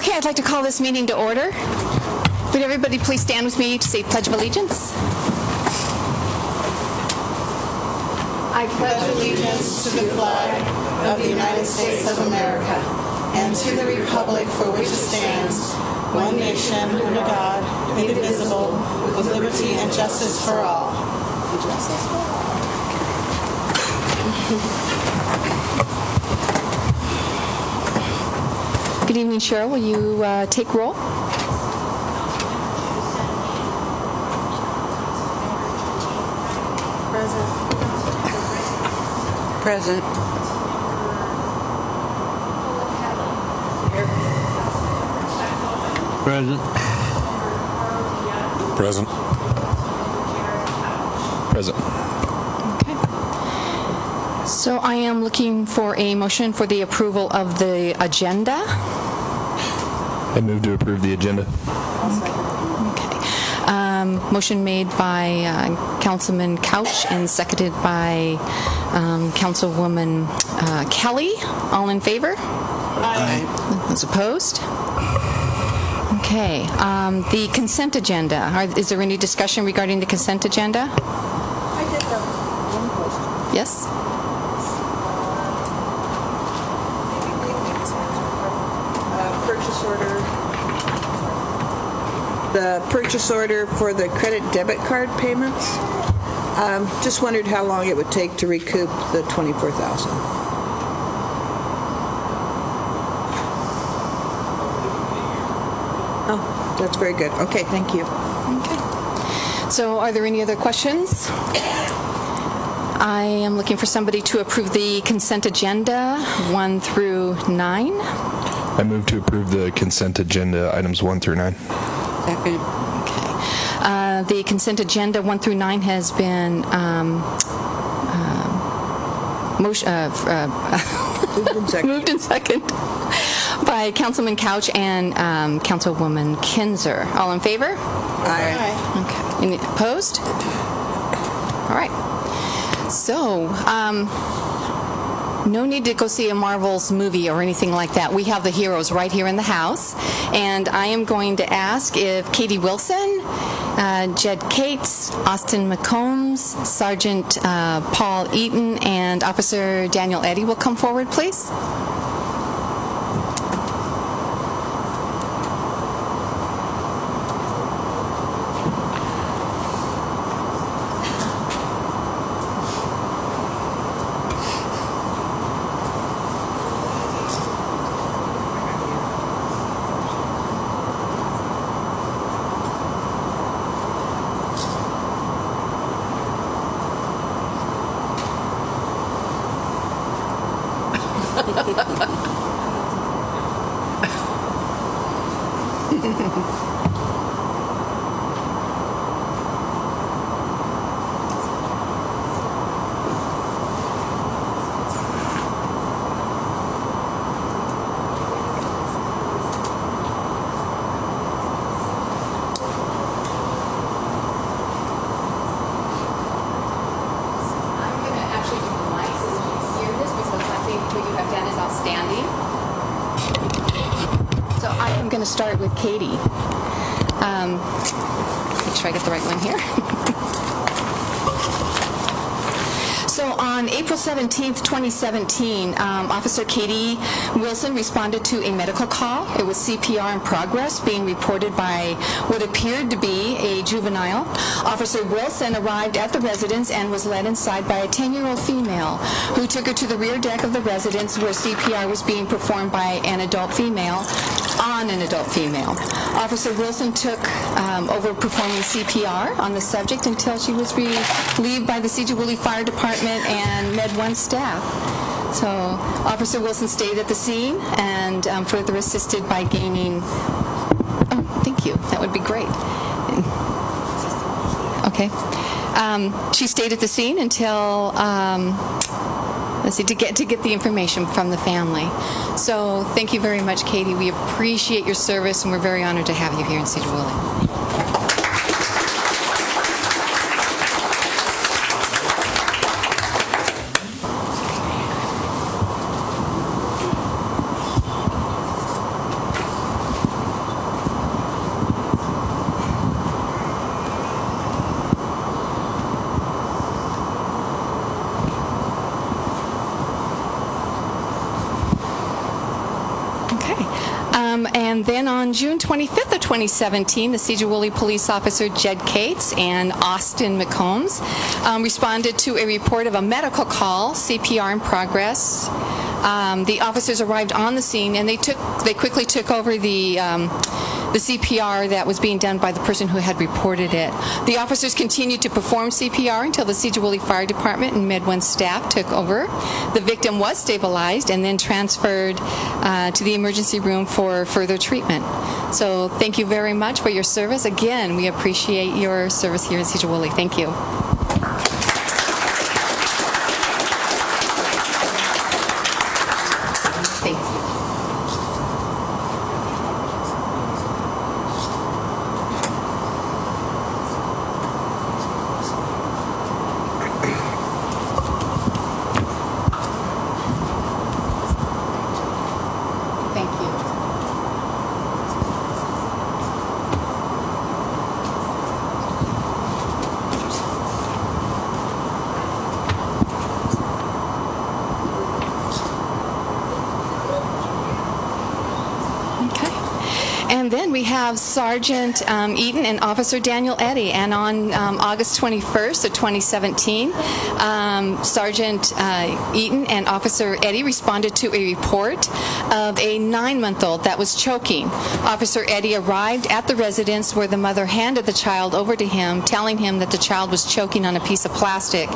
Okay, I'd like to call this meeting to order. Would everybody please stand with me to say Pledge of Allegiance? I pledge allegiance to the flag of the United States of America and to the republic for which it stands, one nation, under God, indivisible, with liberty and justice for all. Good evening, Cheryl. Will you take roll? Present. Present. Present. Present. Okay. So I am looking for a motion for the approval of the agenda. I move to approve the agenda. Motion made by Councilman Couch and seconded by Councilwoman Kelly. All in favor? Aye. Those opposed? Okay. The consent agenda. Is there any discussion regarding the consent agenda? I did have one question. Yes? Purchase order. The purchase order for the credit debit card payments. Just wondered how long it would take to recoup the $24,000. Oh, that's very good. Okay, thank you. Okay. So are there any other questions? I am looking for somebody to approve the consent agenda 1 through 9. I move to approve the consent agenda items 1 through 9. Second. Okay. The consent agenda 1 through 9 has been moved and second by Councilman Couch and Councilwoman Kinzer. All in favor? Aye. Okay. Any opposed? All right. So, no need to go see a Marvel's movie or anything like that. We have the heroes right here in the house. And I am going to ask if Katie Wilson, Jed Cates, Austin McCombs, Sergeant Paul Eaton, and Officer Daniel Eddy will come forward, please. I'm going to start with Katie. Make sure I get the right one here. So on April 17th, 2017, Officer Katie Wilson responded to a medical call. It was CPR in progress being reported by what appeared to be a juvenile. Officer Wilson arrived at the residence and was led inside by a 10-year-old female who took her to the rear deck of the residence where CPR was being performed by an adult female on an adult female. Officer Wilson took over performing CPR on the subject until she was relieved by the Sedro-Woolley Fire Department and Med 1 staff. So Officer Wilson stayed at the scene and further assisted by gaining... Oh, thank you. That would be great. Okay. She stayed at the scene until... let's see, to get the information from the family. So thank you very much, Katie. We appreciate your service, and we're very honored to have you here in Sedro-Woolley. Okay. And then on June 25th of 2017, the Sedro-Woolley police officer Jed Cates and Austin McCombs responded to a report of a medical call, CPR in progress. The officers arrived on the scene, and they quickly took over the CPR that was being done by the person who had reported it. The officers continued to perform CPR until the Sedro-Woolley Fire Department and Med-1 staff took over. The victim was stabilized and then transferred to the emergency room for further treatment. So thank you very much for your service. Again, we appreciate your service here in Sedro-Woolley. Thank you. Thank you. Thank you. And then we have Sergeant Eaton and Officer Daniel Eddy. And on August 21st of 2017, Sergeant Eaton and Officer Eddy responded to a report of a 9-month-old that was choking. Officer Eddy arrived at the residence where the mother handed the child over to him, telling him that the child was choking on a piece of plastic.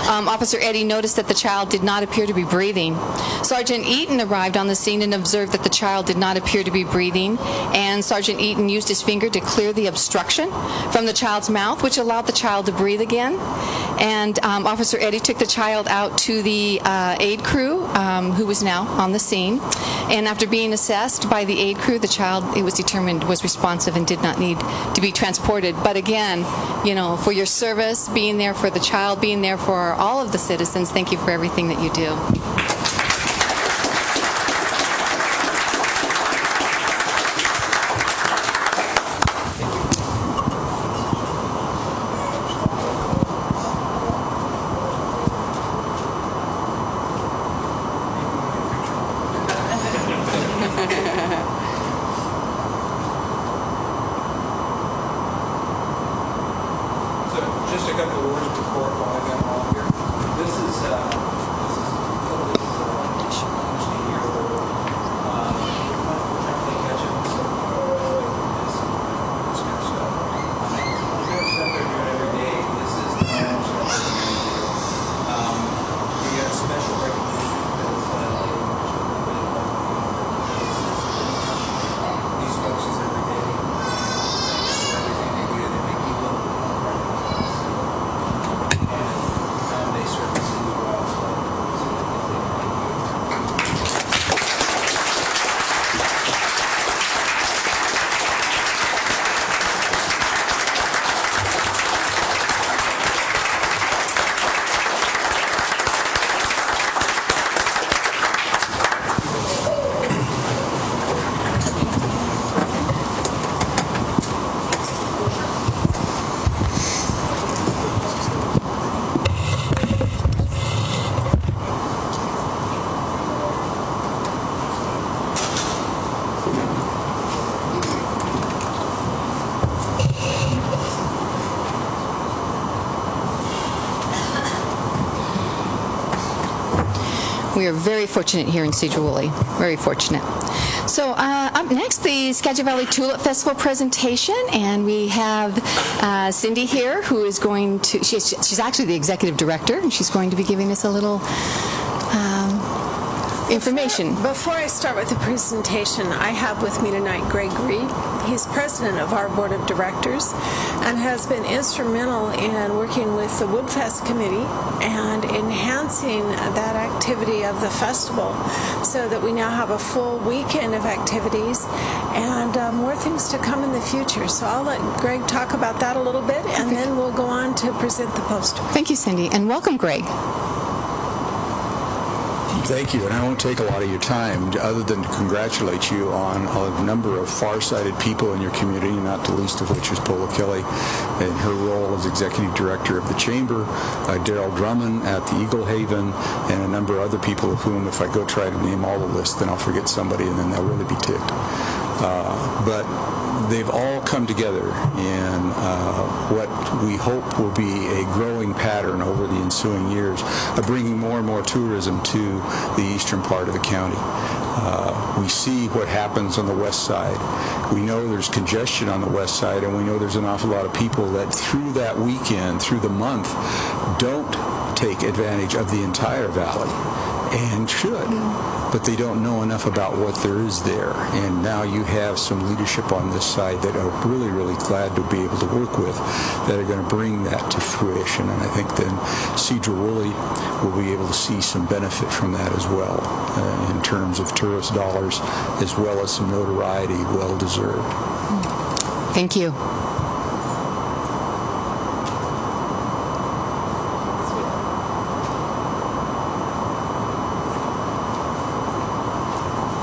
Officer Eddy noticed that the child did not appear to be breathing. Sergeant Eaton arrived on the scene and observed that the child did not appear to be breathing, and Sergeant Eaton used his finger to clear the obstruction from the child's mouth, which allowed the child to breathe again. And Officer Eddy took the child out to the aid crew, who was now on the scene. And after being assessed by the aid crew, the child, it was determined, was responsive and did not need to be transported. But again, you know, for your service, being there for the child, being there for all of the citizens, thank you for everything that you do. So just a couple of words before I got on here. This is We are very fortunate here in Sedro-Woolley. Very fortunate. So up next, the Skagit Valley Tulip Festival presentation, and we have Cindy here, who is going to, she's actually the executive director, and she's going to be giving us a little information. Before I start with the presentation, I have with me tonight Greg Reed. He's president of our board of directors and has been instrumental in working with the Woodfest committee and enhancing that activity of the festival so that we now have a full weekend of activities and more things to come in the future. So I'll let Greg talk about that a little bit, and then we'll go on to present the poster. Thank you, Cindy, and welcome, Greg. Thank you, and I won't take a lot of your time other than to congratulate you on a number of far-sighted people in your community, not the least of which is Paula Kelly in her role as Executive Director of the Chamber, Darrell Drummond at the Eagle Haven, and a number of other people of whom, if I go try to name all the list, then I'll forget somebody and then they'll really be ticked. But they've all come together in what we hope will be a growing pattern over the ensuing years of bringing more and more tourism to the eastern part of the county. We see what happens on the west side. We know there's congestion on the west side, and we know there's an awful lot of people that through that weekend, through the month, don't take advantage of the entire valley, and should, but they don't know enough about what there is there. And now you have some leadership on this side that are really, really glad to be able to work with, that are going to bring that to fruition. And I think then Sedro-Woolley will be able to see some benefit from that as well, in terms of tourist dollars, as well as some notoriety, well deserved. Thank you.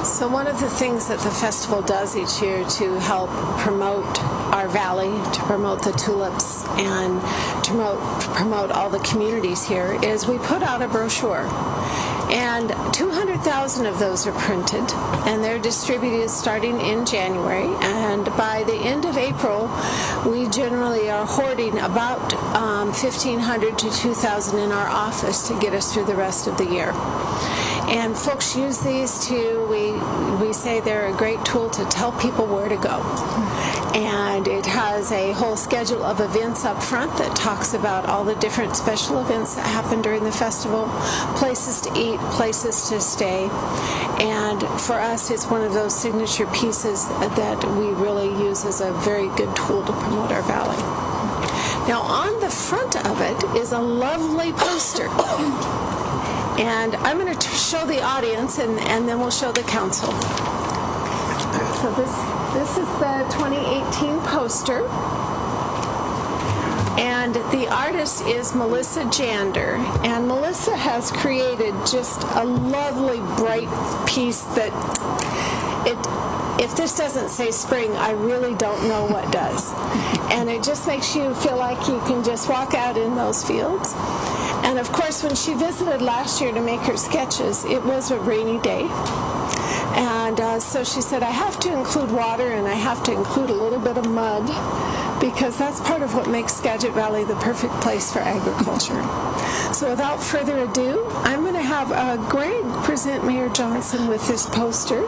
So one of the things that the festival does each year to help promote our valley, to promote the tulips, and to promote all the communities here is we put out a brochure. And 200,000 of those are printed, and they're distributed starting in January. And by the end of April, we generally are hoarding about 1,500 to 2,000 in our office to get us through the rest of the year. And folks use these we say they're a great tool to tell people where to go. And it has a whole schedule of events up front that talks about all the different special events that happen during the festival, places to eat, places to stay. And for us, it's one of those signature pieces that we really use as a very good tool to promote our valley. Now, on the front of it is a lovely poster. And I'm going to show the audience, and then we'll show the council. So this is the 2018 poster. And the artist is Melissa Jander. And Melissa has created just a lovely, bright piece that if this doesn't say spring, I really don't know what does. And it just makes you feel like you can just walk out in those fields. And of course, when she visited last year to make her sketches, it was a rainy day. And so she said, I have to include water and I have to include a little bit of mud because that's part of what makes Skagit Valley the perfect place for agriculture. So without further ado, I'm going to have Greg present Mayor Johnson with this poster.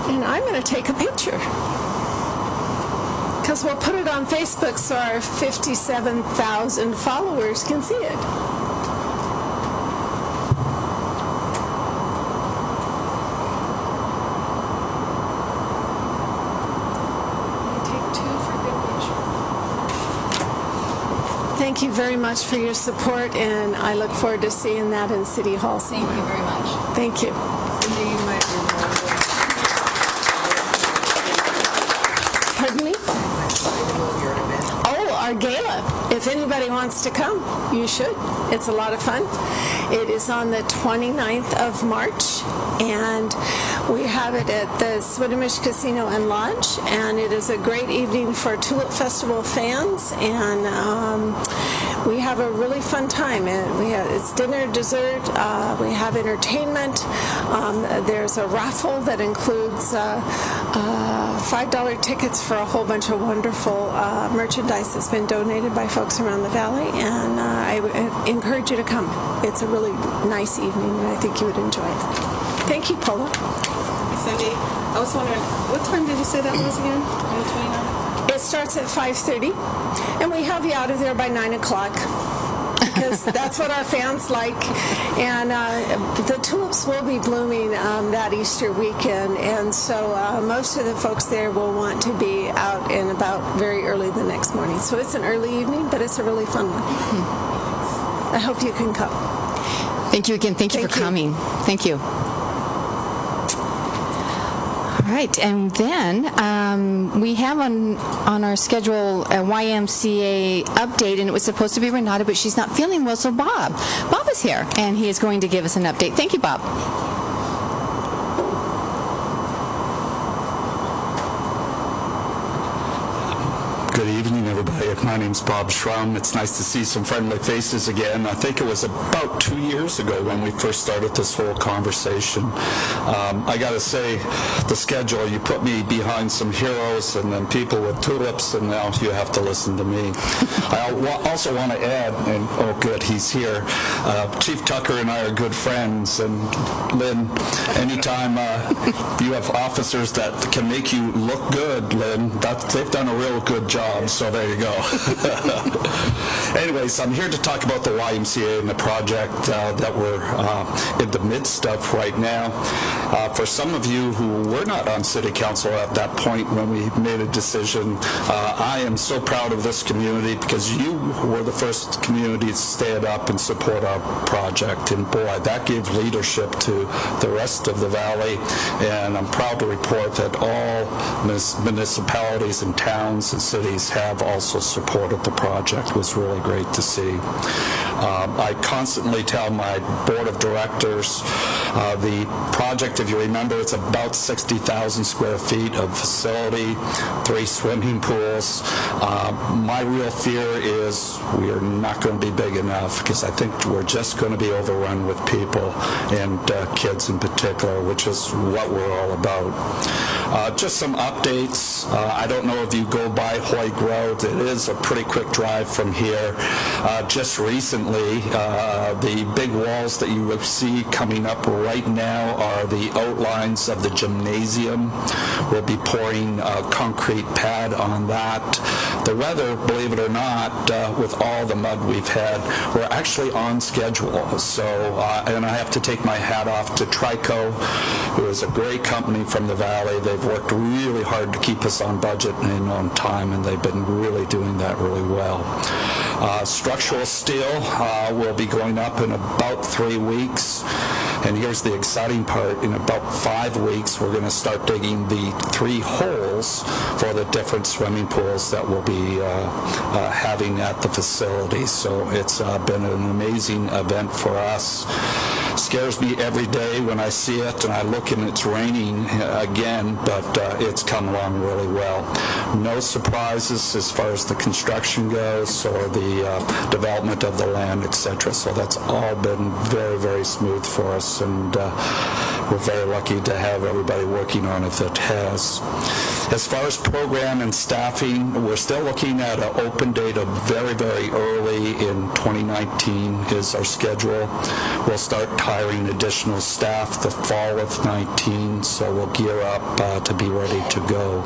And I'm going to take a picture, because we'll put it on Facebook so our 57,000 followers can see it. Take two for good measure. Thank you very much for your support, and I look forward to seeing that in City Hall somewhere. Thank you very much. Thank you. Cindy, you might remember. Pardon me? Oh, our gala. If anybody wants to come, you should. It's a lot of fun. It is on the 29th of March, and we have it at the Swinomish Casino and Lodge, and it is a great evening for Tulip Festival fans, and we have a really fun time. It's dinner, dessert, we have entertainment. There's a raffle that includes $5 tickets for a whole bunch of wonderful merchandise that's been donated by folks around the valley, and I encourage you to come. It's a really nice evening, and I think you would enjoy it. Thank you, Paula. Cindy, I was wondering, what time did you say that was again? On the 29th? It starts at 5:30, and we have you out of there by 9 o'clock. Because that's what our fans like. And the tulips will be blooming that Easter weekend, and so most of the folks there will want to be out and about very early the next morning. So it's an early evening, but it's a really fun one. I hope you can come. Thank you again. Thank you for coming. Thank you. All right, and then we have on our schedule a YMCA update, and it was supposed to be Renata, but she's not feeling well, so Bob is here, and he is going to give us an update. Thank you, Bob. Good evening, everybody. My name's Bob Schrum. It's nice to see some friendly faces again. I think it was about 2 years ago when we first started this whole conversation. I got to say, the schedule, you put me behind some heroes and then people with tulips, and now you have to listen to me. I also want to add, and oh good, he's here, Chief Tucker and I are good friends, and Lynn, anytime you have officers that can make you look good, Lynn, they've done a real good job, so there you go. Anyways, I'm here to talk about the YMCA and the project that we're in the midst of right now. For some of you who were not on City Council at that point when we made a decision, I am so proud of this community because you were the first community to stand up and support our project. And boy, that gave leadership to the rest of the valley. And I'm proud to report that all municipalities and towns and cities have also supported the project. It was really great to see. I constantly tell my board of directors the project, if you remember, it's about 60,000 square feet of facility, 3 swimming pools. My real fear is we are not going to be big enough because I think we're just going to be overrun with people and kids in particular, which is what we're all about. Just some updates. I don't know if you go by Hoyt Road. It is a pretty quick drive from here. Just recently, the big walls that you see coming up right now are the outlines of the gymnasium. We'll be pouring a concrete pad on that. The weather, believe it or not, with all the mud we've had, we're actually on schedule. So, and I have to take my hat off to Trico, who is a great company from the Valley. They've worked really hard to keep us on budget and on time, and they've been really doing that really well. Structural steel will be going up in about 3 weeks. And here's the exciting part. In about 5 weeks, we're going to start digging the 3 holes for the different swimming pools that we'll be having at the facility. So it's been an amazing event for us. Scares me every day when I see it and I look and it's raining again, but it's come along really well. No surprises as far as the construction goes or the development of the land, etc. So that's all been very, very smooth for us, and we're very lucky to have everybody working on it that has. As far as program and staffing, we're still looking at an open date of very, very early in 2019 is our schedule. We'll start hiring additional staff the fall of 19, so we'll gear up to be ready to go.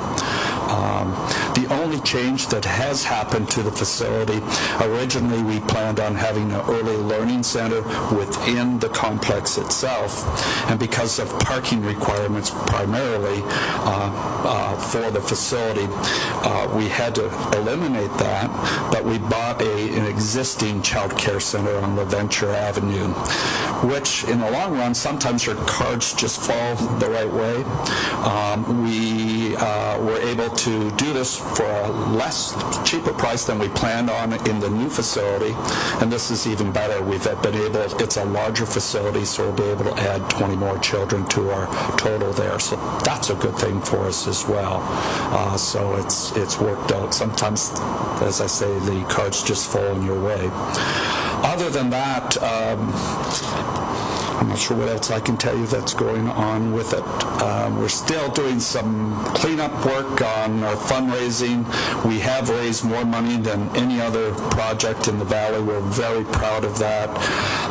The only change that has happened to the facility, originally we planned on having an early learning center within the complex itself, and because of parking requirements primarily for the facility, we had to eliminate that, but we bought an existing child care center on LaVenture Avenue, which in the long run, sometimes your cards just fall the right way. We were able to do this for a cheaper price than we planned on in the new facility, and this is even better. We've been able, it's a larger facility, so we'll be able to add 20 more children to our total there. So that's a good thing for us as well. So it's worked out. Sometimes, as I say, the cards just fall in your way. Other than that, I'm not sure what else I can tell you that's going on with it. We're still doing some cleanup work on our fundraising. We have raised more money than any other project in the Valley. We're very proud of that.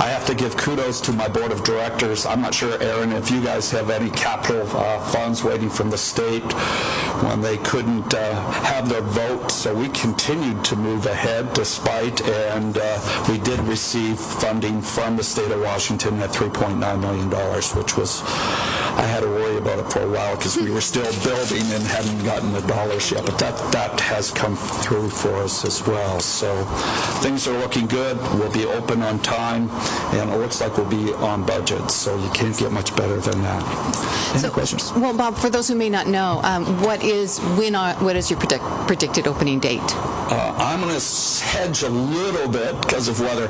I have to give kudos to my board of directors. I'm not sure, Aaron, if you guys have any capital funds waiting from the state when they couldn't have their vote. So we continued to move ahead despite, and we did receive funding from the state of Washington at $3.9 million, which was, I had to worry about it for a while because we were still building and hadn't gotten the dollars yet, but that has come through for us as well. So things are looking good. We'll be open on time, and it looks like we'll be on budget, so you can't get much better than that. Any questions? Well, Bob, for those who may not know, what is your predicted opening date? I'm going to hedge a little bit because of weather.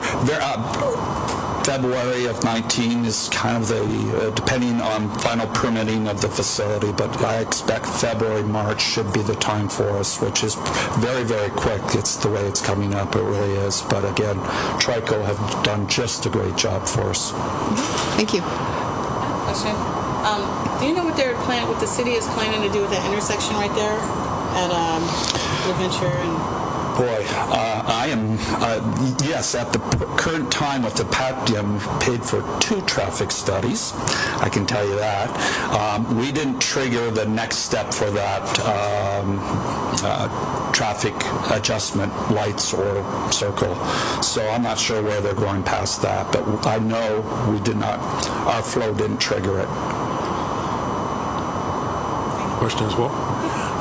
February of 19 is kind of the, depending on final permitting of the facility, but I expect February, March should be the time for us, which is very, very quick. It's the way it's coming up, it really is. But again, TRICO have done just a great job for us. Thank you. Question. Do you know what what the city is planning to do with that intersection right there at Adventure and... Boy, I am, yes, at the current time with the PATDM, paid for 2 traffic studies. I can tell you that. We didn't trigger the next step for that traffic adjustment lights or circle. So I'm not sure where they're going past that, but I know we did not, our flow didn't trigger it. Question as well?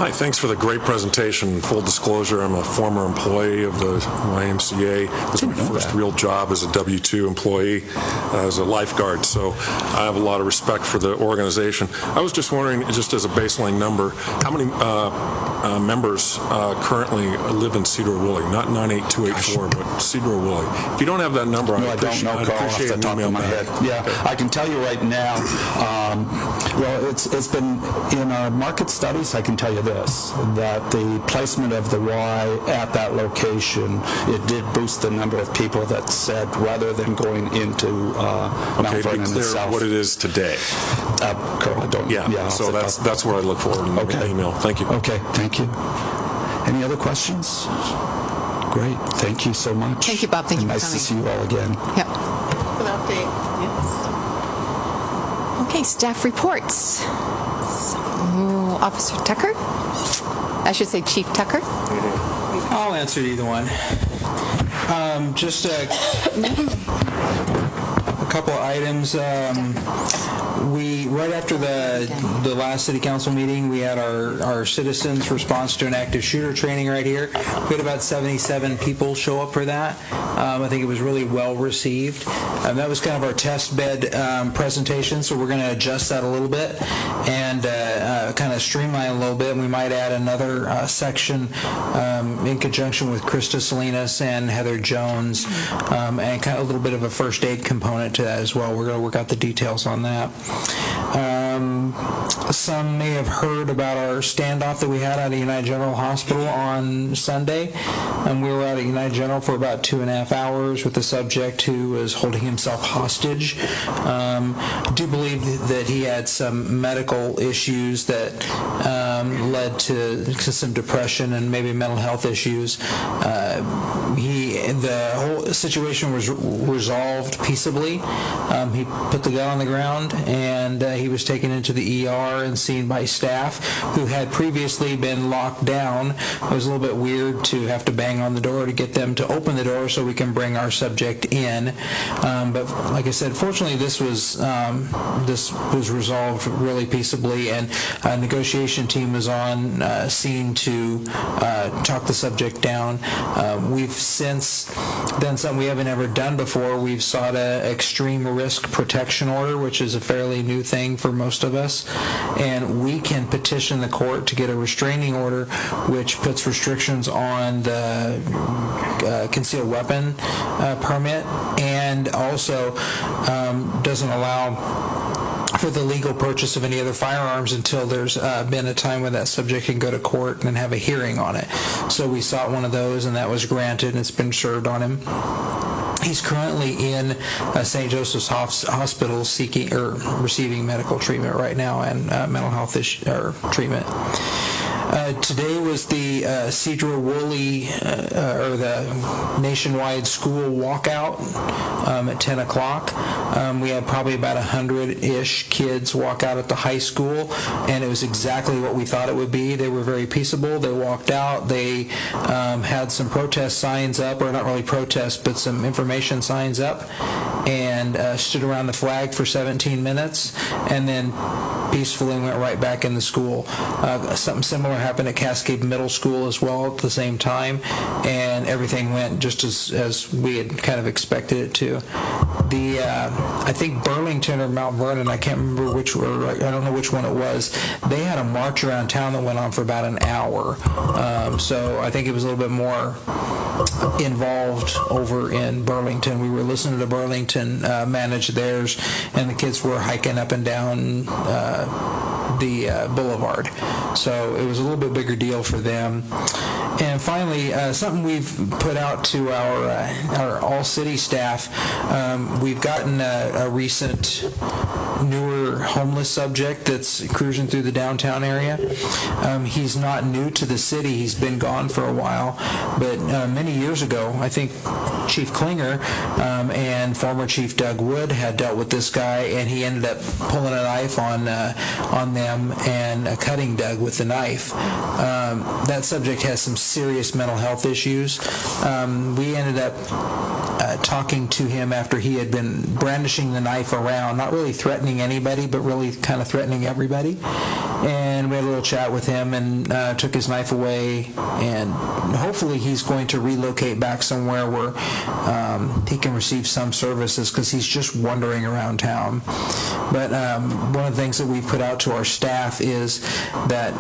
Hi, thanks for the great presentation. Full disclosure, I'm a former employee of the YMCA. This is my first real job as a W-2 employee, as a lifeguard, so I have a lot of respect for the organization. I was just wondering, just as a baseline number, how many members currently live in Sedro-Woolley? Not 98284, but Sedro-Woolley. If you don't have that number, No, I don't know, Carl, off the top of my head. Yeah, okay. I can tell you right now, well, it's been in our market studies, I can tell you this, that the placement of the Y at that location, it did boost the number of people that said, rather than going into Mount Vernon to be clear itself. what it is today. Carl, I don't. Yeah, so that's what I look for in the email. Thank you. Okay, thank you. Any other questions? Great, thank you so much. Thank you, Bob. Thank you for nice coming. to see you all again. Yep. For the update. Yes. Okay, staff reports. Officer Tucker? I should say Chief Tucker. I'll answer either one. Just a couple of items. We right after the last city council meeting, we had our citizens response to an active shooter training right here. We had about 77 people show up for that. I think it was really well received. That was kind of our test bed presentation, so we're going to adjust that a little bit and kind of streamline a little bit. And we might add another section in conjunction with Krista Salinas and Heather Jones, and kind of a little bit of a first aid component to that as well. We're going to work out the details on that. Some may have heard about our standoff that we had at United General Hospital on Sunday. We were out at United General for about 2.5 hours with the subject who was holding himself hostage. I do believe that he had some medical issues that led to some depression and maybe mental health issues. The whole situation was resolved peaceably. He put the gun on the ground and he was taken into the ER and seen by staff who had previously been locked down. It was a little bit weird to have to bang on the door to get them to open the door so we can bring our subject in. But like I said, fortunately this was resolved really peaceably, and a negotiation team was on scene to talk the subject down. We've since done something we haven't ever done before. We've sought an extreme risk protection order, which is a fairly new thing for most of us, and we can petition the court to get a restraining order which puts restrictions on the concealed weapon permit, and also doesn't allow for the legal purchase of any other firearms until there's been a time when that subject can go to court and have a hearing on it. So we sought one of those, and that was granted, and it's been served on him. He's currently in St. Joseph's Hospital receiving medical treatment right now and mental health treatment. Today was the Sedro-Woolley, or the nationwide school walkout at 10 o'clock. We had probably about 100-ish kids walk out at the high school, and it was exactly what we thought it would be. They were very peaceable. They walked out. They had some protest signs up, or not really protest, but some information signs up, and stood around the flag for 17 minutes, and then peacefully went right back in the school. Something similar happened at Cascade Middle School as well at the same time, and everything went just as we had kind of expected it to. I think Burlington or Mount Vernon, I can't remember which, or I don't know which one it was, they had a march around town that went on for about an hour. So I think it was a little bit more involved over in Burlington. We were listening to Burlington manage theirs, and the kids were hiking up and down the boulevard. So it was a little bit bigger deal for them. And finally, something we've put out to our all-city staff, we've gotten a recent newer homeless subject that's cruising through the downtown area. He's not new to the city. He's been gone for a while. But many years ago, I think Chief Klinger and former Chief Doug Wood had dealt with this guy, and he ended up pulling a knife on them and cutting Doug with the knife. That subject has some serious mental health issues. We ended up talking to him after he had been brandishing the knife around, not really threatening anybody, but really kind of threatening everybody. And we had a little chat with him and took his knife away, and hopefully he's going to relocate back somewhere where he can receive some services, because he's just wandering around town. But one of the things that we've put out to our staff is that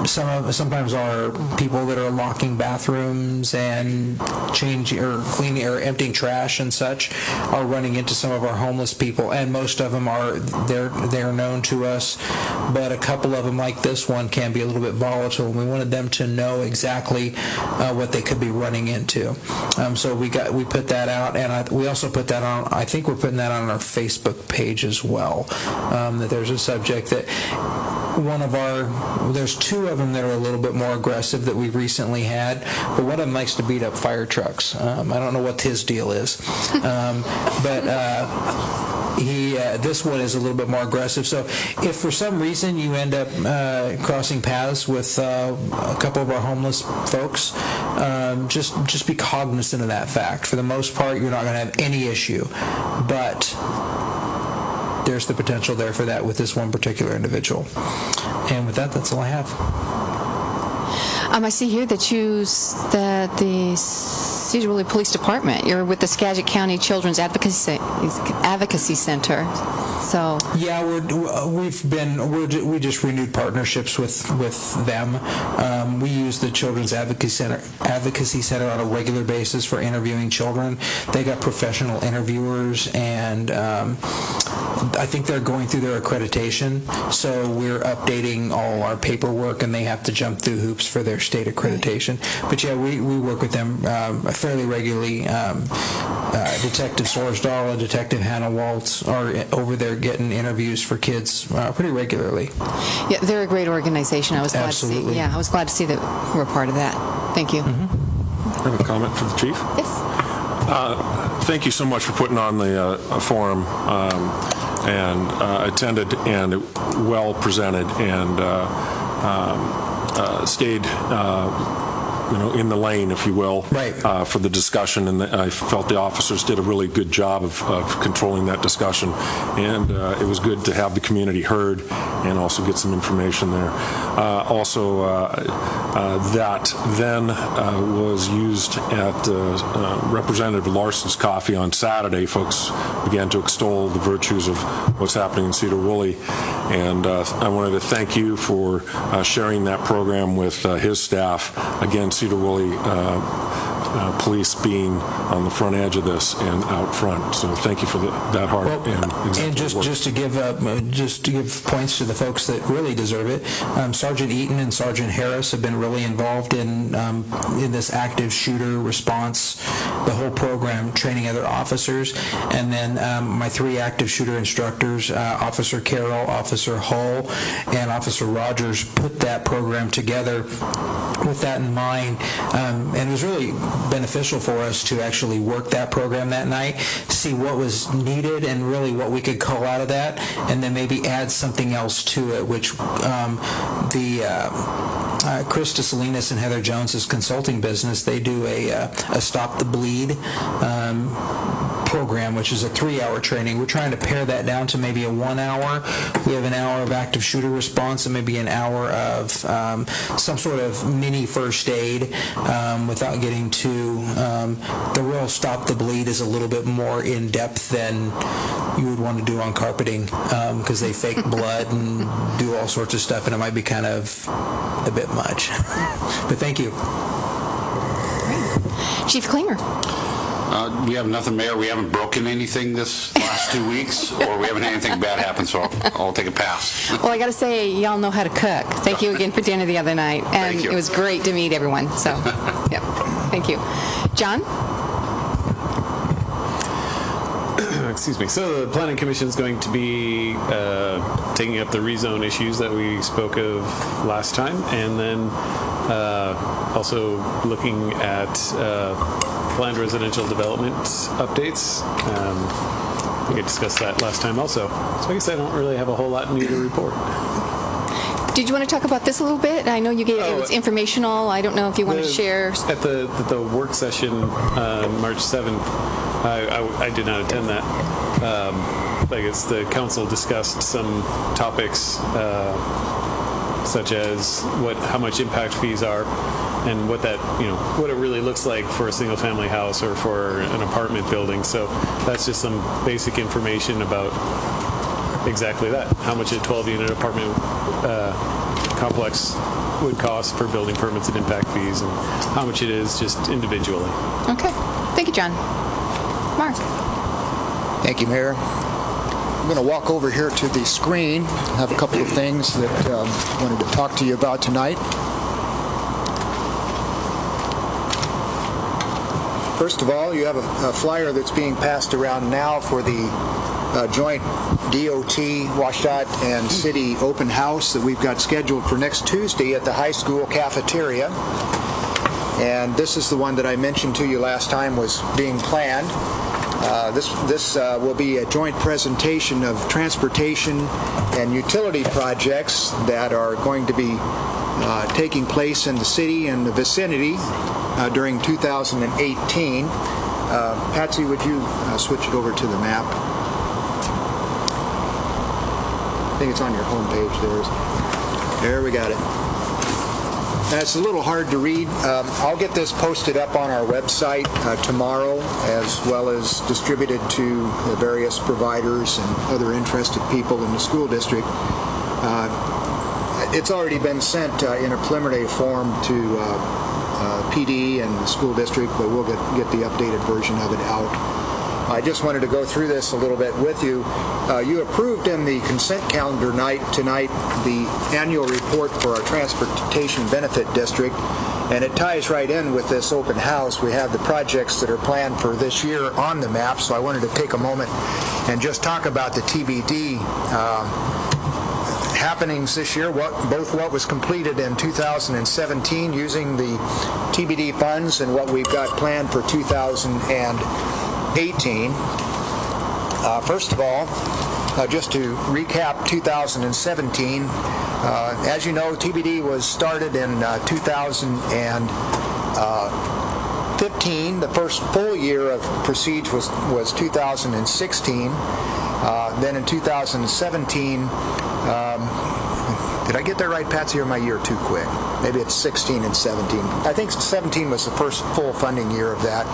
sometimes our people that are locking bathrooms and changing or cleaning or emptying trash and such are running into some of our homeless people, and most of them are they're known to us, but a couple of them, like this one, can be a little bit volatile, and we wanted them to know exactly what they could be running into. So we put that out, and we also put that on, I think we're putting that on our Facebook page as well, that there's a subject that there's two of them that are a little bit more aggressive that we've recently had, but one of them likes to beat up fire trucks. I don't know what his deal is, but this one is a little bit more aggressive. So if for some reason you end up crossing paths with a couple of our homeless folks, just be cognizant of that fact. For the most part, you're not going to have any issue, but there's the potential there for that with this one particular individual. And with that, that's all I have. I see here that the Sedro-Woolley Police Department, you're with the Skagit County Children's Advocacy Center. So yeah, we just renewed partnerships with them. We use the Children's Advocacy Center on a regular basis for interviewing children. They got professional interviewers, and I think they're going through their accreditation, so we're updating all our paperwork, and they have to jump through hoops for their state accreditation. But yeah, we work with them fairly regularly. Detective Sorsdahl and Detective Hannah Waltz are over there getting interviews for kids pretty regularly. Yeah, they're a great organization. I was glad to see. Yeah, I was glad to see that we're a part of that. Thank you. I have a comment for the chief. Yes. Thank you so much for putting on the forum, and attended and well presented, and stayed in the lane, if you will, right, for the discussion, and I felt the officers did a really good job of controlling that discussion, and it was good to have the community heard and also get some information there. That then was used at Representative Larson's Coffee on Saturday. Folks began to extol the virtues of what's happening in Sedro-Woolley, and I wanted to thank you for sharing that program with his staff. Again, Sedro-Woolley police being on the front edge of this and out front. So thank you for that hard and just to give points to the folks that really deserve it. Sergeant Eaton and Sergeant Harris have been really involved in this active shooter response, the whole program, training other officers, and then my three active shooter instructors, Officer Carroll, Officer Hull, and Officer Rogers, put that program together with that in mind, and it was really beneficial for us to actually work that program that night, see what was needed and really what we could call out of that, and then maybe add something else to it, which Krista Salinas and Heather Jones's consulting business, they do a Stop the Bleed program, which is a 3-hour training. We're trying to pare that down to maybe a 1 hour. We have an hour of active shooter response and maybe an hour of some sort of mini first aid without getting to the real Stop the Bleed is a little bit more in depth than you would want to do on carpeting because they fake blood and do all sorts of stuff, and it might be kind of a bit much. But thank you. Chief Klinger. We have nothing, Mayor. We haven't broken anything this last 2 weeks, or we haven't had anything bad happen, so I'll take a pass. Well, I got to say, y'all know how to cook. Thank you again for dinner the other night, and it was great to meet everyone. So, yeah, thank you. John? Excuse me. So the Planning Commission is going to be taking up the rezone issues that we spoke of last time, and then also looking at planned residential development updates. We discussed that last time also. So I guess I don't really have a whole lot new to report. Did you want to talk about this a little bit? I know you gave it was informational. I don't know if you want to share. At the work session March 7th, I did not attend that. I guess the council discussed some topics such as how much impact fees are and what that, what it really looks like for a single-family house or for an apartment building. So that's just some basic information about exactly that, how much a 12-unit apartment complex would cost for building permits and impact fees, and how much it is just individually. Okay. Thank you, John. Mark. Thank you, Mayor. I'm going to walk over here to the screen. I have a couple of things that I wanted to talk to you about tonight. First of all, you have a flyer that's being passed around now for the joint DOT, WashDOT, and City open house that we've got scheduled for next Tuesday at the high school cafeteria. And this is the one that I mentioned to you last time was being planned. This will be a joint presentation of transportation and utility projects that are going to be taking place in the city and the vicinity during 2018. Patsy, would you switch it over to the map? I think it's on your home page. There we got it. Now, it's a little hard to read. I'll get this posted up on our website tomorrow, as well as distributed to the various providers and other interested people in the school district. It's already been sent in a preliminary form to PD and the school district, but we'll get the updated version of it out. I just wanted to go through this a little bit with you. You approved in the consent calendar tonight the annual report for our Transportation Benefit District, and it ties right in with this open house. We have the projects that are planned for this year on the map, so I wanted to take a moment and just talk about the TBD happenings this year, both what was completed in 2017 using the TBD funds and what we've got planned for 2018. First of all, just to recap 2017, as you know, TBD was started in 2015. The first full year of Prestige was 2016. Then in 2017, did I get that right, Patsy, or am I year too quick? Maybe it's 16 and 17. I think 17 was the first full funding year of that.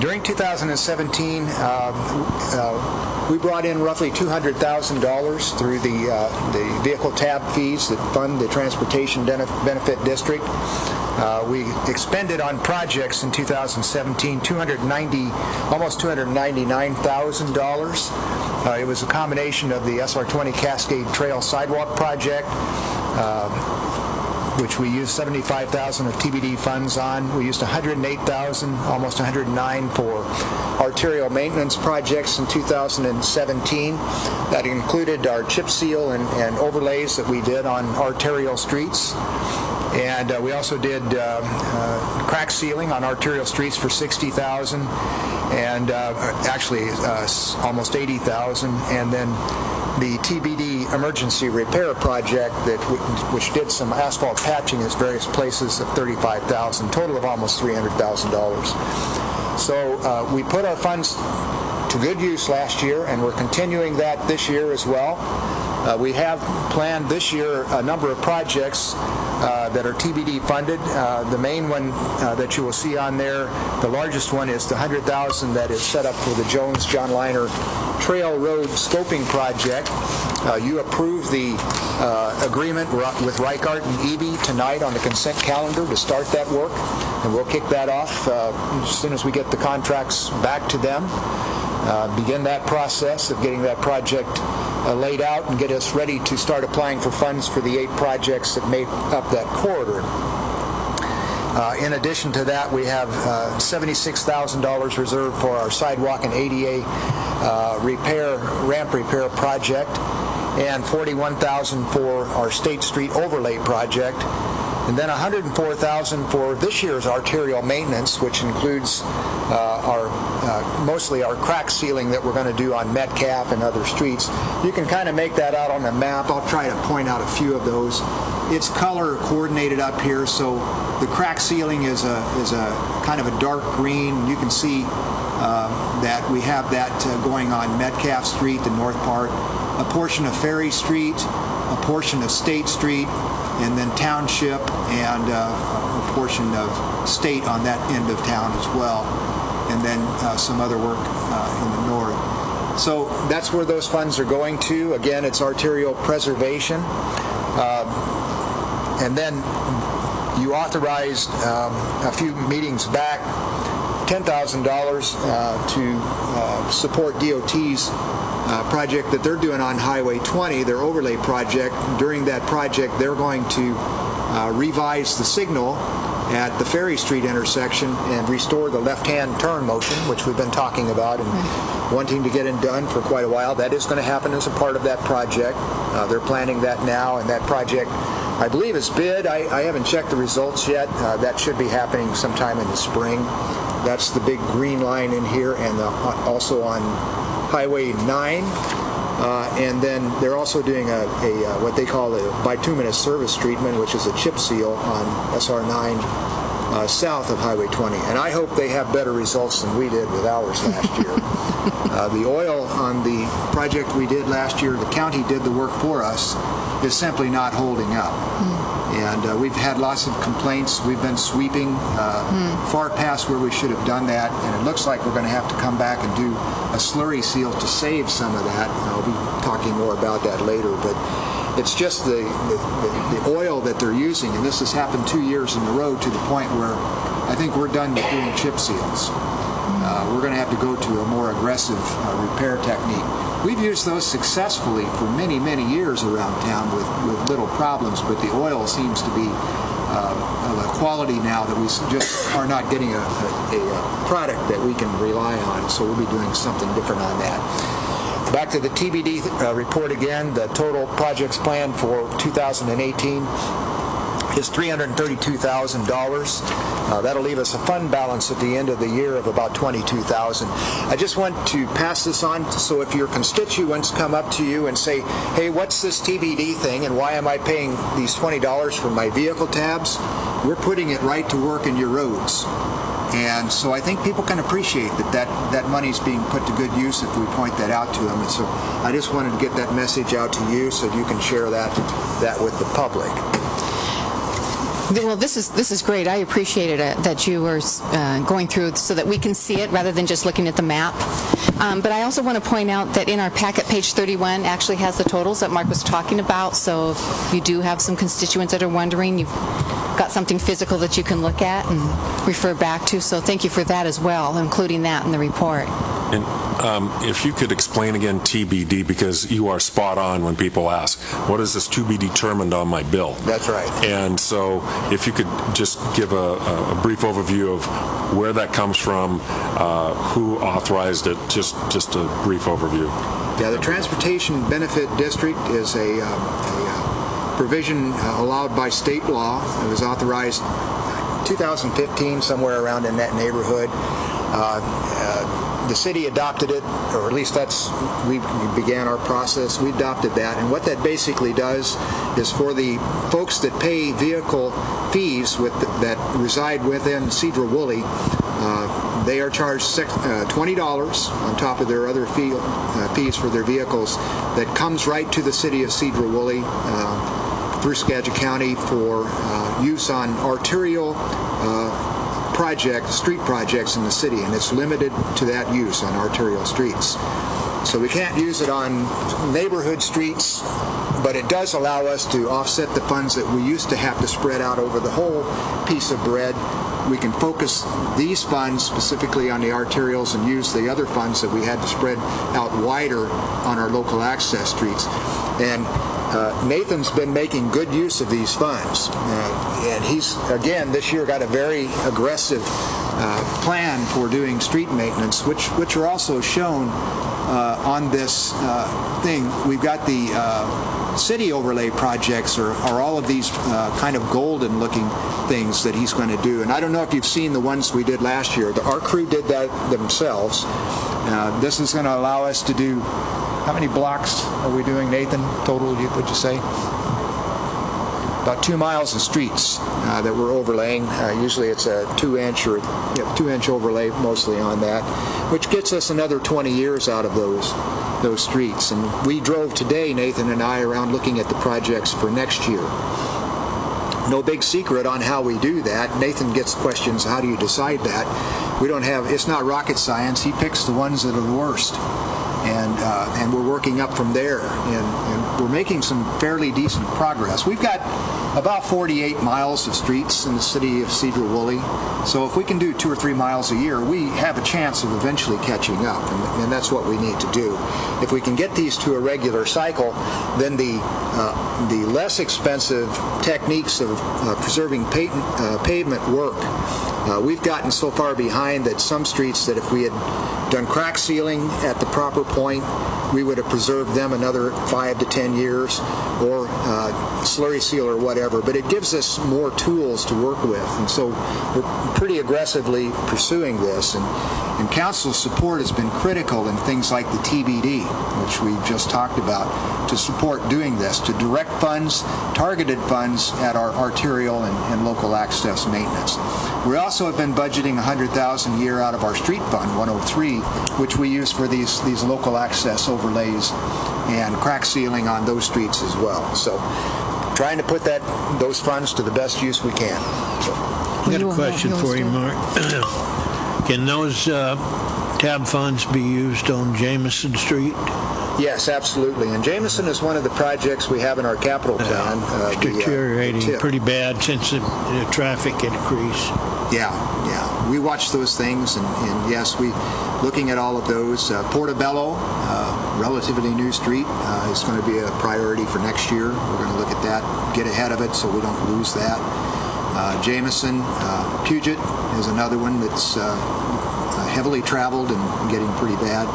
During 2017, we brought in roughly $200,000 through the vehicle tab fees that fund the Transportation Benefit District. We expended on projects in 2017 almost $299,000. It was a combination of the SR20 Cascade Trail Sidewalk Project, which we used $75,000 of TBD funds on. We used $108,000, almost $109,000 for arterial maintenance projects in 2017. That included our chip seal and overlays that we did on arterial streets. And we also did crack sealing on arterial streets for $60,000, and actually almost $80,000, and then the TBD emergency repair project which did some asphalt patching in various places of $35,000, total of almost $300,000. So we put our funds to good use last year, and we're continuing that this year as well. We have planned this year a number of projects that are TBD funded. The main one that you will see on there, the largest one, is the $100,000 that is set up for the Jones-John Liner Trail Road Scoping Project. You approved the agreement with Reichart and Eby tonight on the consent calendar to start that work, and we'll kick that off as soon as we get the contracts back to them. Begin that process of getting that project laid out and get us ready to start applying for funds for the 8 projects that make up that corridor. In addition to that, we have $76,000 reserved for our sidewalk and ADA ramp repair project, and $41,000 for our State Street overlay project, and then $104,000 for this year's arterial maintenance, which includes mostly our crack sealing that we're going to do on Metcalf and other streets. You can kind of make that out on the map. I'll try to point out a few of those. It's color coordinated up here, so the crack sealing is a kind of a dark green. You can see that we have that going on Metcalf Street, the north part, a portion of Ferry Street, a portion of State Street, and then Township, and a portion of State on that end of town as well, and then some other work in the north. So that's where those funds are going to. Again, it's arterial preservation. And then you authorized a few meetings back $10,000 to support DOT's project that they're doing on Highway 20, their overlay project. During that project, they're going to revise the signal at the Ferry Street intersection and restore the left-hand turn motion, which we've been talking about and wanting to get it done for quite a while. That is going to happen as a part of that project. They're planning that now, and that project, I believe, is bid. I haven't checked the results yet. That should be happening sometime in the spring. That's the big green line in here, and also on Highway 9. And then they're also doing what they call a bituminous service treatment, which is a chip seal on SR9 south of Highway 20. And I hope they have better results than we did with ours last year. The oil on the project we did last year, the county did the work for us, is simply not holding up. And we've had lots of complaints. We've been sweeping far past where we should have done that, and it looks like we're going to have to come back and do a slurry seal to save some of that. And I'll be talking more about that later, but it's just the oil that they're using, and this has happened 2 years in a row to the point where I think we're done with doing chip seals. We're going to have to go to a more aggressive repair technique. We've used those successfully for many, many years around town with little problems, but the oil seems to be of a quality now that we just are not getting a product that we can rely on, so we'll be doing something different on that. Back to the TBD report again, the total projects planned for 2018 is $332,000. That'll leave us a fund balance at the end of the year of about $22,000. I just want to pass this on, so if your constituents come up to you and say, hey, what's this TBD thing, and why am I paying these $20 for my vehicle tabs? We're putting it right to work in your roads. And so I think people can appreciate that money's being put to good use if we point that out to them. And so I just wanted to get that message out to you so you can share that with the public. Well, this is great. I appreciated it that you were going through so that we can see it rather than just looking at the map. But I also want to point out that in our packet, page 31 actually has the totals that Mark was talking about. So if you do have some constituents that are wondering, you've got something physical that you can look at and refer back to. So thank you for that as well, including that in the report. And if you could explain again TBD, because you are spot on when people ask, what is this to be determined on my bill? That's right. And so if you could just give a brief overview of where that comes from, who authorized it, just a brief overview. Yeah, the Transportation Benefit District is a provision allowed by state law. It was authorized 2015, somewhere around in that neighborhood. The city adopted it, or at least we began our process. We adopted that, and what that basically does is for the folks that pay vehicle fees that reside within Sedro-Woolley, they are charged $20 on top of their other fees for their vehicles. That comes right to the city of Sedro-Woolley through Skagit County for use on arterial street projects in the city, and it's limited to that use on arterial streets. So we can't use it on neighborhood streets, but it does allow us to offset the funds that we used to have to spread out over the whole piece of bread. We can focus these funds specifically on the arterials and use the other funds that we had to spread out wider on our local access streets. And Nathan's been making good use of these funds. And he's, again, this year got a very aggressive plan for doing street maintenance, which are also shown on this thing. We've got the city overlay projects are all of these kind of golden looking things that he's going to do. And I don't know if you've seen the ones we did last year. Our crew did that themselves. This is going to allow us to do, how many blocks are we doing, Nathan, total, would you say? About 2 miles of streets that we're overlaying. Usually it's a 2-inch or 2-inch overlay mostly on that, which gets us another 20 years out of those streets. And we drove today, Nathan and I, around looking at the projects for next year. No big secret on how we do that. Nathan gets questions, how do you decide that? It's not rocket science. He picks the ones that are the worst. And we're working up from there, and we're making some fairly decent progress. We've got about 48 miles of streets in the city of Sedro-Woolley, so if we can do 2 or 3 miles a year, we have a chance of eventually catching up, and that's what we need to do. If we can get these to a regular cycle, then the less expensive techniques of preserving pavement work. We've gotten so far behind that some streets that if we had done crack sealing at the proper point, we would have preserved them another 5 to 10 years, or slurry seal or whatever. But it gives us more tools to work with, and so we're pretty aggressively pursuing this. And council's support has been critical in things like the TBD, which we just talked about, to support doing this, to direct funds, targeted funds at our arterial and local access maintenance. We also have been budgeting $100,000 a year out of our street fund, 103, which we use for these local access overlays and crack sealing on those streets as well. So trying to put those funds to the best use we can. I got a question for you, Mark. Can those tab funds be used on Jameson Street? Yes, absolutely. And Jameson is one of the projects we have in our capital plan. It's deteriorating pretty bad since the traffic increase. Yeah. We watch those things, and yes, looking at all of those. Portobello, relatively new street, is going to be a priority for next year. We're going to look at that, get ahead of it so we don't lose that. Jameson, Puget is another one that's heavily traveled and getting pretty bad.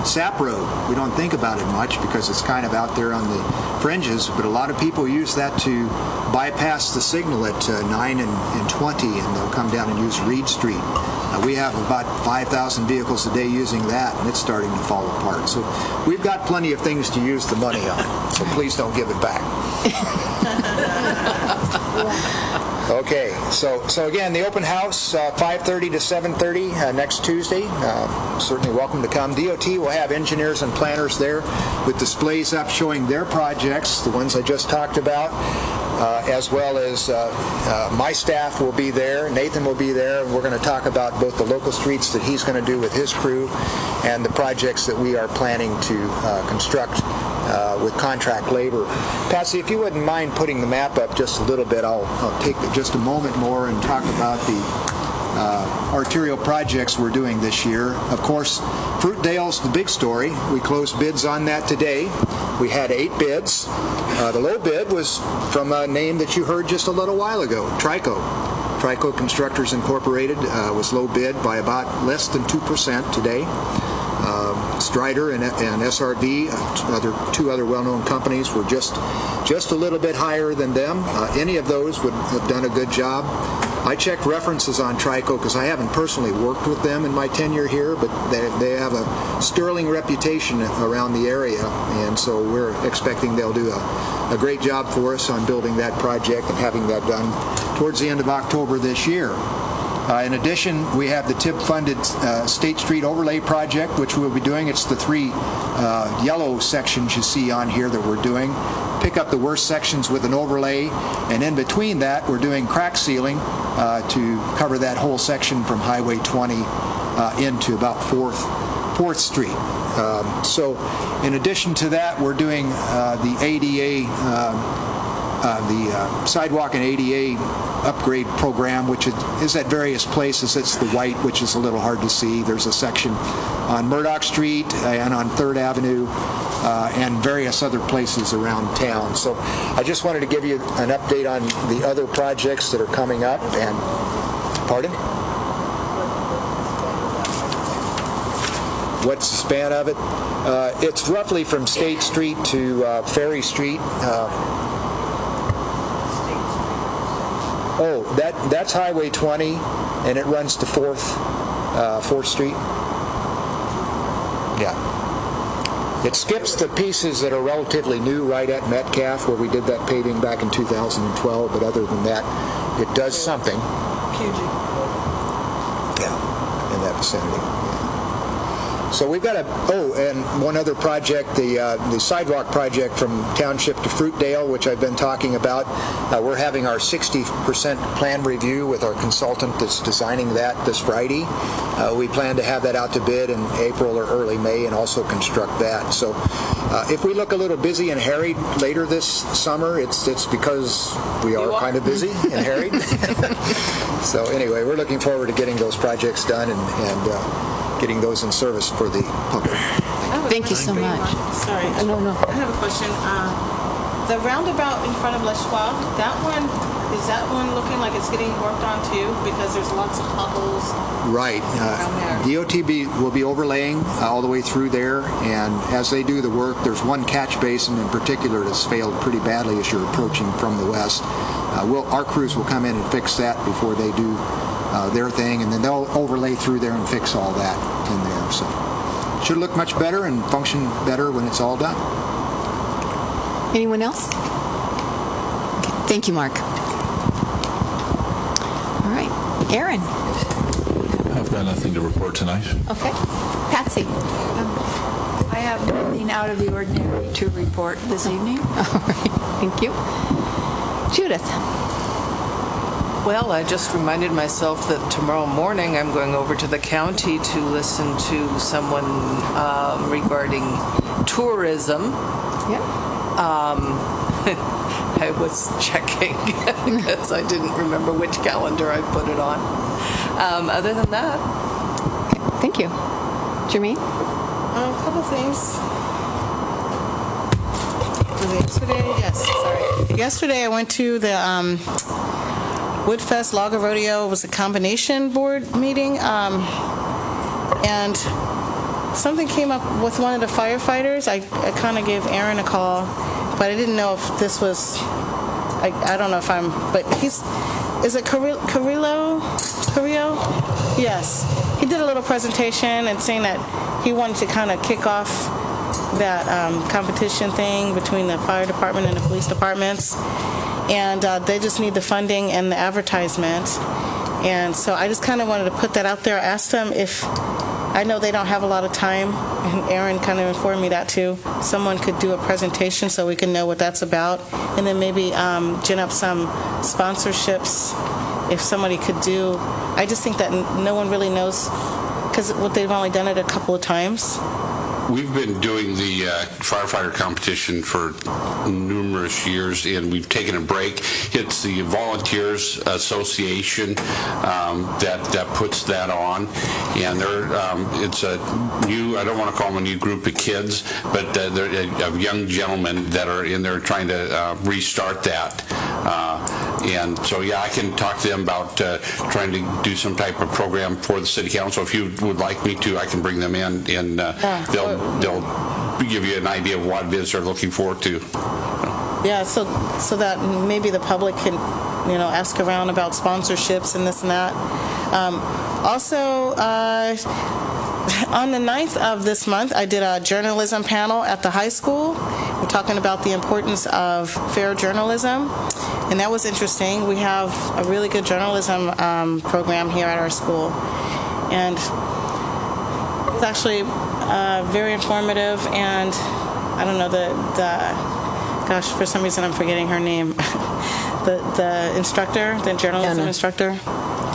Sap Road, we don't think about it much because it's kind of out there on the fringes, but a lot of people use that to bypass the signal at 9 and 20, and they'll come down and use Reed Street. We have about 5,000 vehicles a day using that, and it's starting to fall apart. So we've got plenty of things to use the money on, so please don't give it back. Okay, so again, the open house, 5:30 to 7:30 next Tuesday. Certainly welcome to come. DOT will have engineers and planners there with displays up showing their projects, the ones I just talked about, as well as my staff will be there. Nathan will be there, and we're going to talk about both the local streets that he's going to do with his crew and the projects that we are planning to construct with contract labor. Patsy, if you wouldn't mind putting the map up just a little bit, I'll take just a moment more and talk about the arterial projects we're doing this year. Of course, Fruitdale's the big story. We closed bids on that today. We had 8 bids. The low bid was from a name that you heard just a little while ago, Trico. Trico Constructors Incorporated was low bid by about less than 2% today. Strider and SRB, two other well-known companies, were just a little bit higher than them. Any of those would have done a good job. I checked references on TRICO because I haven't personally worked with them in my tenure here, but they have a sterling reputation around the area, and so we're expecting they'll do a great job for us on building that project and having that done towards the end of October this year. In addition, we have the TIP-funded State Street Overlay Project, which we'll be doing. It's the three yellow sections you see on here that we're doing. Pick up the worst sections with an overlay, and in between that, we're doing crack sealing to cover that whole section from Highway 20 into about 4th Street. So in addition to that, we're doing the ADA, the sidewalk and ADA upgrade program, which is at various places. It's the white, which is a little hard to see. There's a section on Murdoch Street and on 3rd Avenue and various other places around town. So I just wanted to give you an update on the other projects that are coming up. And pardon? What's the span of it? It's roughly from State Street to Ferry Street. That's Highway 20, and it runs to 4th Street. Yeah. It skips the pieces that are relatively new right at Metcalf, where we did that paving back in 2012, but other than that, it does something. Puget. Yeah, in that vicinity. So we've got and one other project, the sidewalk project from Township to Fruitdale, which I've been talking about. We're having our 60% plan review with our consultant that's designing that this Friday. We plan to have that out to bid in April or early May and also construct that. So if we look a little busy and harried later this summer, it's because we are kind of busy and harried. So anyway, we're looking forward to getting those projects done and getting those in service for the public. Thank you so much. Sorry. No. I have a question. The roundabout in front of La Schwab, is that one looking like it's getting worked on too? Because there's lots of potholes. Right. DOT will be overlaying all the way through there, and as they do the work, there's one catch basin in particular that's failed pretty badly as you're approaching from the west. Our crews will come in and fix that before they do their thing, and then they'll overlay through there and fix all that in there. So it should look much better and function better when it's all done. Anyone else? Okay. Thank you, Mark. All right. Aaron. I've got nothing to report tonight. Okay. Patsy. I have nothing out of the ordinary to report this evening. All right. Thank you. Judith. Well, I just reminded myself that tomorrow morning I'm going over to the county to listen to someone regarding tourism. Yeah. I was checking because I didn't remember which calendar I put it on. Other than that. Okay. Thank you. Jermaine? A couple things. Yesterday I went to the Woodfest Lager Rodeo. It was a combination board meeting, and something came up with one of the firefighters. I kind of gave Aaron a call, but I didn't know if this was, I don't know if but is it Carrillo? Yes. He did a little presentation and saying that he wanted to kind of kick off that competition thing between the fire department and the police departments. And they just need the funding and the advertisement. And so I just kind of wanted to put that out there. I asked them if, I know they don't have a lot of time, and Aaron kind of informed me that too. Someone could do a presentation so we can know what that's about. And then maybe gin up some sponsorships if somebody could do. I just think that no one really knows, because they've only done it a couple of times. We've been doing the firefighter competition for numerous years, and we've taken a break. It's the Volunteers Association that puts that on, and it's a new, I don't want to call them a new group of kids, but they're young gentlemen that are in there trying to restart that. And so, yeah, I can talk to them about trying to do some type of program for the city council. If you would like me to, I can bring them in, and they'll give you an idea of what it is they're looking forward to. Yeah, so that maybe the public can, ask around about sponsorships and this and that. Also, on the 9th of this month, I did a journalism panel at the high school. We're talking about the importance of fair journalism, and that was interesting. We have a really good journalism program here at our school, and it's actually very informative, and I don't know, gosh, for some reason I'm forgetting her name. The instructor, the journalism instructor.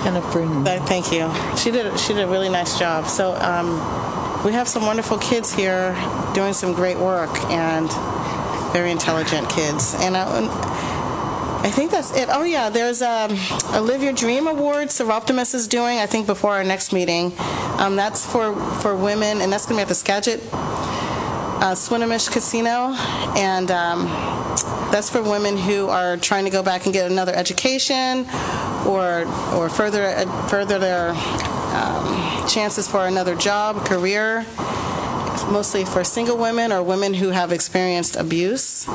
Anna Freeman. Thank you. She did a really nice job. So we have some wonderful kids here doing some great work, and very intelligent kids. And I think that's it. Oh yeah, there's a Live Your Dream Award Sedro-Optimus is doing, I think, before our next meeting. That's for women, and that's going to be at the Skagit Swinomish Casino, and that's for women who are trying to go back and get another education, or further their chances for another job, career. Mostly for single women or women who have experienced abuse.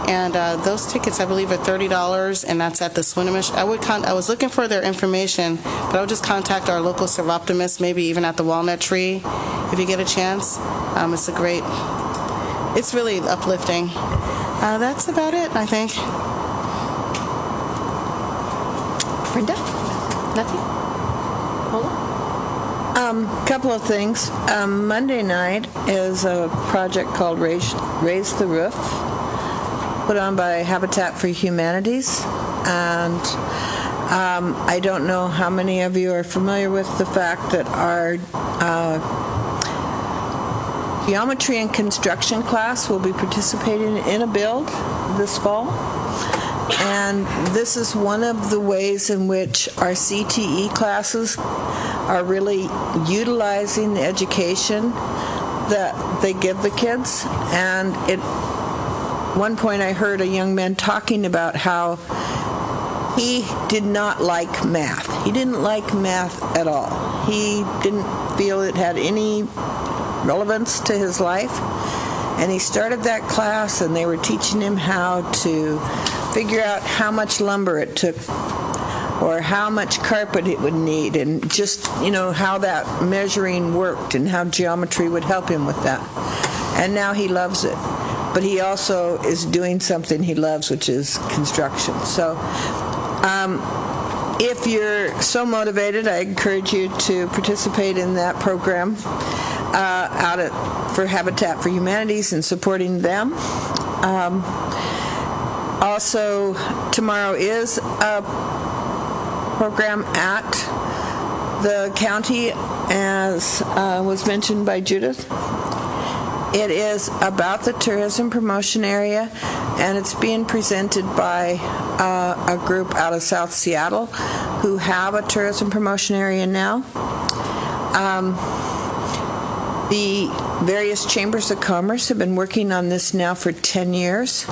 And those tickets, I believe, are $30, and that's at the Swinomish. I was looking for their information, but I would just contact our local Sedro-Optimus, maybe even at the Walnut Tree, if you get a chance. It's really uplifting. That's about it, I think. Brenda? Nothing? Paula? Couple of things. Monday night is a project called Raise the Roof, put on by Habitat for Humanities. And I don't know how many of you are familiar with the fact that our geometry and construction class will be participating in a build this fall. And this is one of the ways in which our CTE classes are really utilizing the education that they give the kids. And at one point I heard a young man talking about how he did not like math. He didn't like math at all. He didn't feel it had any relevance to his life. And he started that class, and they were teaching him how to figure out how much lumber it took or how much carpet it would need, and just, how that measuring worked and how geometry would help him with that. And now he loves it. But he also is doing something he loves, which is construction. So if you're so motivated, I encourage you to participate in that program for Habitat for Humanities and supporting them. Also, tomorrow is a program at the county, as was mentioned by Judith. It is about the tourism promotion area, and it's being presented by a group out of South Seattle who have a tourism promotion area now. The various chambers of commerce have been working on this now for 10 years.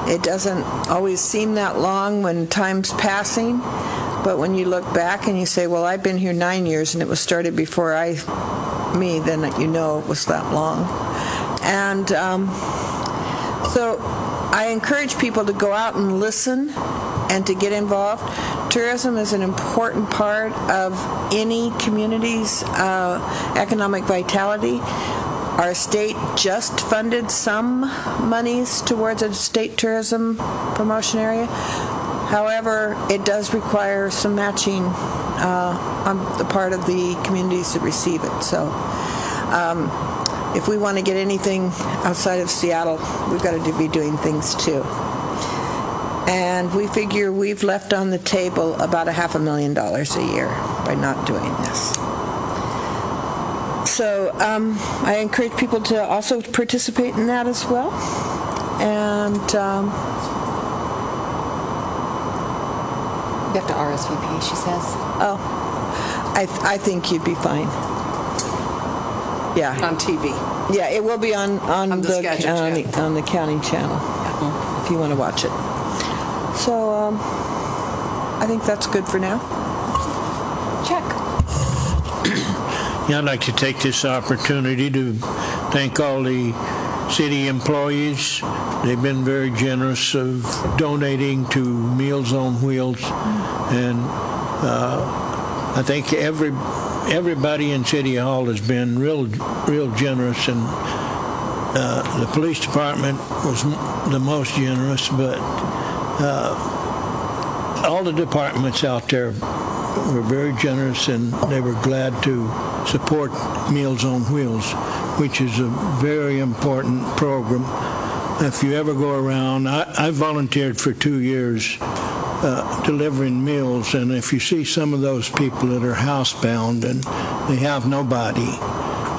It doesn't always seem that long when time's passing, but when you look back and you say, well, I've been here 9 years and it was started before me, then you know it was that long. And so I encourage people to go out and listen and to get involved. Tourism is an important part of any community's economic vitality. Our state just funded some monies towards a state tourism promotion area. However, it does require some matching on the part of the communities that receive it. So if we want to get anything outside of Seattle, we've got to be doing things too. And we figure we've left on the table about $500,000 a year by not doing this. So I encourage people to also participate in that as well. And you have to RSVP, she says. Oh, I think you'd be fine. Yeah. On TV. Yeah, it will be on the Skagit channel. on the county channel if you want to watch it. So I think that's good for now. Check. Yeah, I'd like to take this opportunity to thank all the city employees. They've been very generous of donating to Meals on Wheels, and I think everybody in City Hall has been real generous, and the police department was the most generous, but all the departments out there were very generous, and they were glad to support Meals on Wheels, which is a very important program. If you ever go around, I volunteered for 2 years delivering meals, and if you see some of those people that are housebound and they have nobody,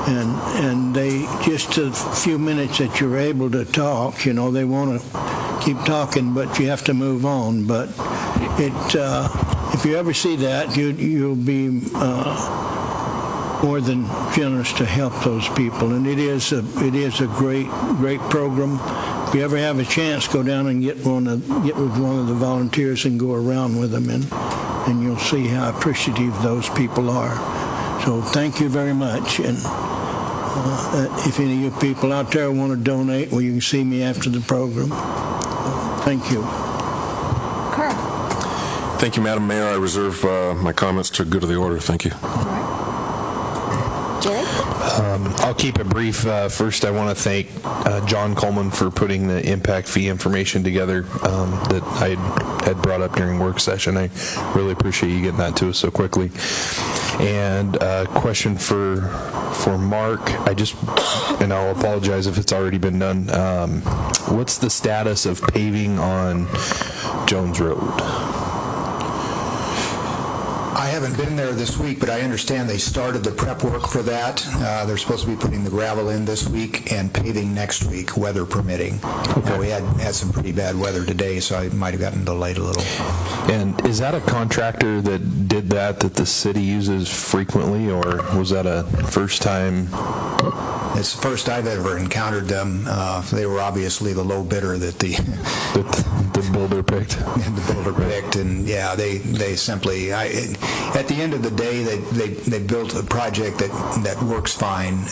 and they just a few minutes that you're able to talk, you know, they want to keep talking, but you have to move on. But if you ever see that, you'll be more than generous to help those people, and it is a great program. If you ever have a chance, go down and get with one of the volunteers and go around with them, and you'll see how appreciative those people are. So thank you very much, and if any of you people out there want to donate, well, you can see me after the program. Thank you. Carl. Thank you, Madam Mayor. I reserve my comments to good of the order. Thank you. All right. Jerry? I'll keep it brief. First, I want to thank John Coleman for putting the impact fee information together that I had brought up during work session. I really appreciate you getting that to us so quickly. And a question for Mark. And I'll apologize if it's already been done. What's the status of paving on Jones Road? I haven't been there this week, but I understand they started the prep work for that. They're supposed to be putting the gravel in this week and paving next week, weather permitting. Okay. We had some pretty bad weather today, so I might have gotten delayed a little. And is that a contractor that did that the city uses frequently, or was that a first time? It's the first I've ever encountered them. They were obviously the low bidder that the builder picked. The builder picked, and yeah, they simply. At the end of the day, they built a project that works fine,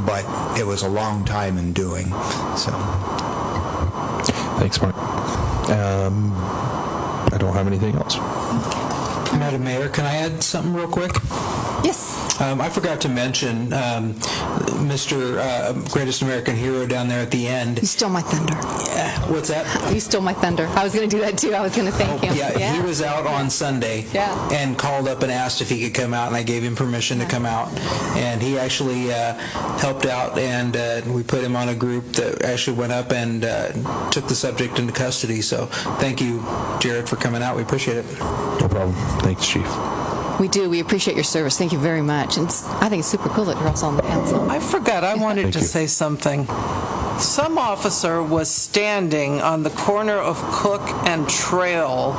but it was a long time in doing. So. Thanks, Mark. I don't have anything else. Madam Mayor, can I add something real quick? Yes. I forgot to mention Mr. Greatest American Hero down there at the end. You stole my thunder. Yeah. What's that? You stole my thunder. I was going to do that too. I was going to thank him. Yeah, he was out on Sunday and called up and asked if he could come out, and I gave him permission to come out. And he actually helped out, and we put him on a group that actually went up and took the subject into custody. So thank you, Jared, for coming out. We appreciate it. No problem. Thanks, Chief. We do. We appreciate your service. Thank you very much. And I think it's super cool that you're also on the council. I forgot. I wanted to say something. Some officer was standing on the corner of Cook and Trail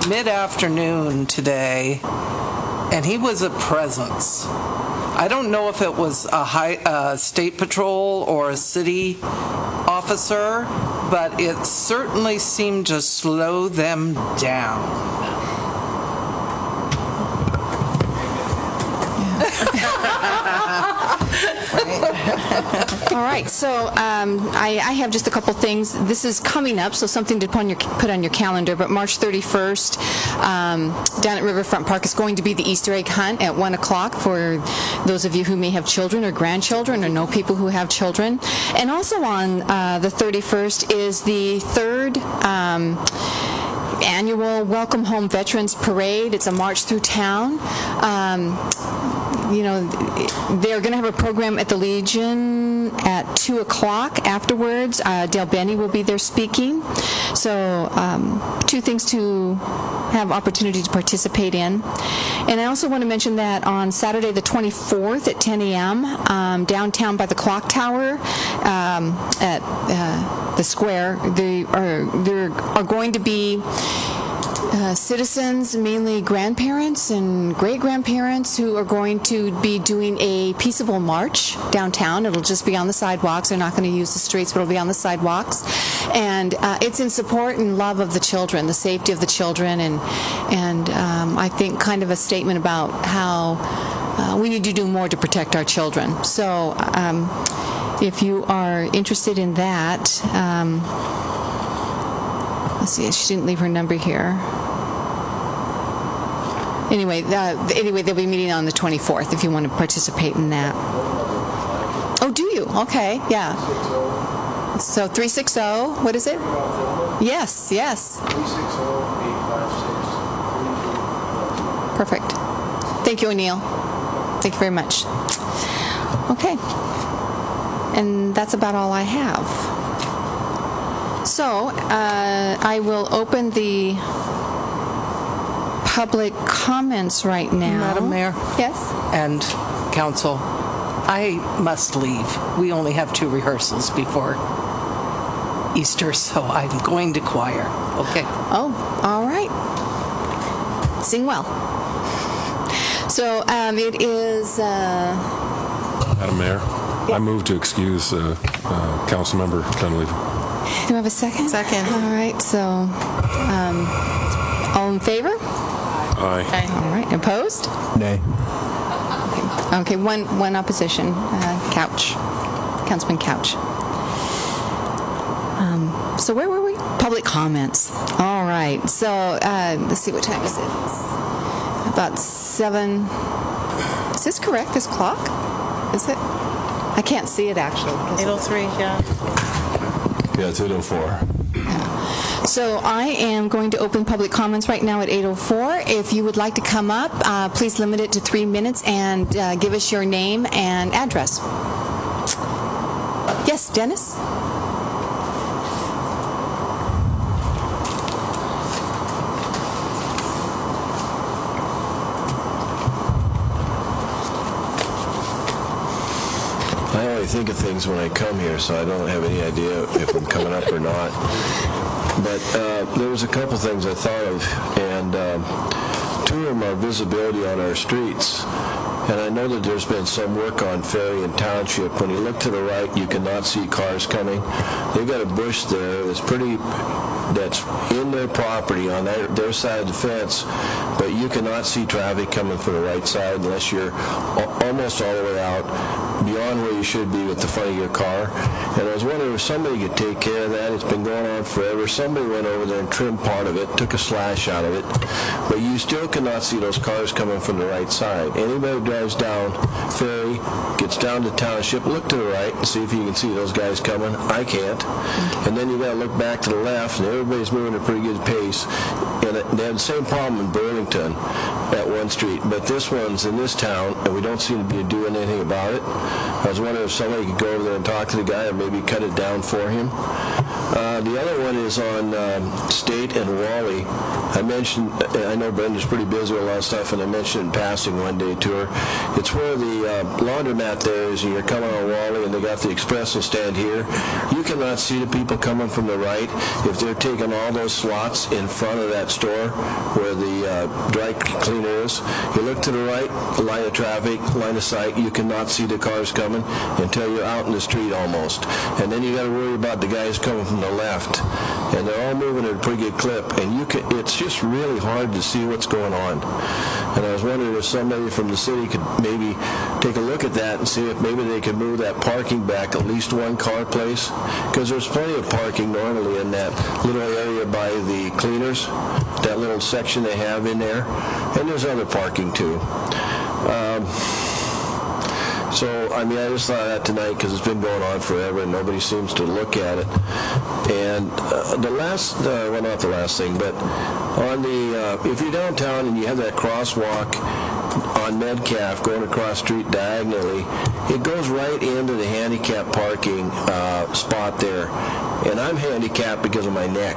mid-afternoon today, and he was a presence. I don't know if it was a state patrol or a city officer, but it certainly seemed to slow them down. All right, so I have just a couple things. This is coming up, so something to put on your calendar, but March 31st, down at Riverfront Park is going to be the Easter egg hunt at 1 o'clock for those of you who may have children or grandchildren or know people who have children. And also on the 31st is the third annual Welcome Home Veterans Parade. It's a march through town. They're going to have a program at the Legion at 2 o'clock afterwards. Dale Benny will be there speaking. So two things to have opportunity to participate in. And I also want to mention that on Saturday the 24th at 10 a.m. Downtown by the clock tower at the square, there are going to be citizens, mainly grandparents and great-grandparents, who are going to be doing a peaceable march downtown. It'll just be on the sidewalks. They're not going to use the streets, but it'll be on the sidewalks. And it's in support and love of the children, the safety of the children, and I think kind of a statement about how we need to do more to protect our children. So if you are interested in that, let's see, she didn't leave her number here. Anyway, they'll be meeting on the 24th if you want to participate in that. Oh, do you? Okay, yeah. So 360, what is it? Yes, yes. 360-856. Perfect. Thank you, O'Neill. Thank you very much. Okay. And that's about all I have. So I will open the public comments right now. Madam Mayor? Yes? And council, I must leave. We only have 2 rehearsals before Easter, so I'm going to choir. Okay. Oh, all right. Sing well. So it is... Madam Mayor, I move to excuse Councilmember Dunleavy. Do I have a second? Second. All right, so all in favor? Aye. All right, opposed? Nay. Okay, one opposition. Couch. Councilman Couch. So where were we? Public comments. All right, so let's see, what time is it? About 7. Is this correct, this clock? Is it? I can't see it actually. 8:03, yeah. Yeah, it's 8:04. So I am going to open public comments right now at 8:04. If you would like to come up, please limit it to 3 minutes and give us your name and address. Yes, Dennis? I only think of things when I come here, so I don't have any idea if I'm coming up or not. But there was a couple things I thought of, and 2 of them are visibility on our streets. And I know that there's been some work on Ferry and Township. When you look to the right, you cannot see cars coming. They've got a bush there that's in their property on their side of the fence, but you cannot see traffic coming from the right side unless you're almost all the way out beyond where you should be with the front of your car. And I was wondering if somebody could take care of that. It's been going on forever. Somebody went over there and trimmed part of it, took a slash out of it, but you still cannot see those cars coming from the right side. Anybody who drives down Ferry, gets down to Township, look to the right and see if you can see those guys coming. I can't. And then you got to look back to the left, and everybody's moving at a pretty good pace. And they had the same problem in Burlington at one street, but this one's in this town, and we don't seem to be doing anything about it. I was wondering if somebody could go over there and talk to the guy or maybe cut it down for him. The other one is on State and Woolley. I mentioned, I know Brenda's pretty busy with a lot of stuff, and I mentioned in passing one day to her. It's where the laundromat there is, and you're coming on Woolley, and they got the espresso stand here. You cannot see the people coming from the right if they're taking all those slots in front of that store where the dry cleaner is. You look to the right, line of traffic, line of sight, you cannot see the cars coming until you're out in the street almost. And then you got to worry about the guys coming from the left. And they're all moving at a pretty good clip, and it's just really hard to see what's going on. And I was wondering if somebody from the city could maybe take a look at that and see if maybe they could move that parking back at least 1 car place, because there's plenty of parking normally in that little area by the cleaners, that little section they have in there, and there's other parking too. So, I mean, I just thought of that tonight because it's been going on forever and nobody seems to look at it. And the last, well, not the last thing, but on the, if you're downtown and you have that crosswalk on Metcalf going across the street diagonally, it goes right into the handicap parking spot there. And I'm handicapped because of my neck.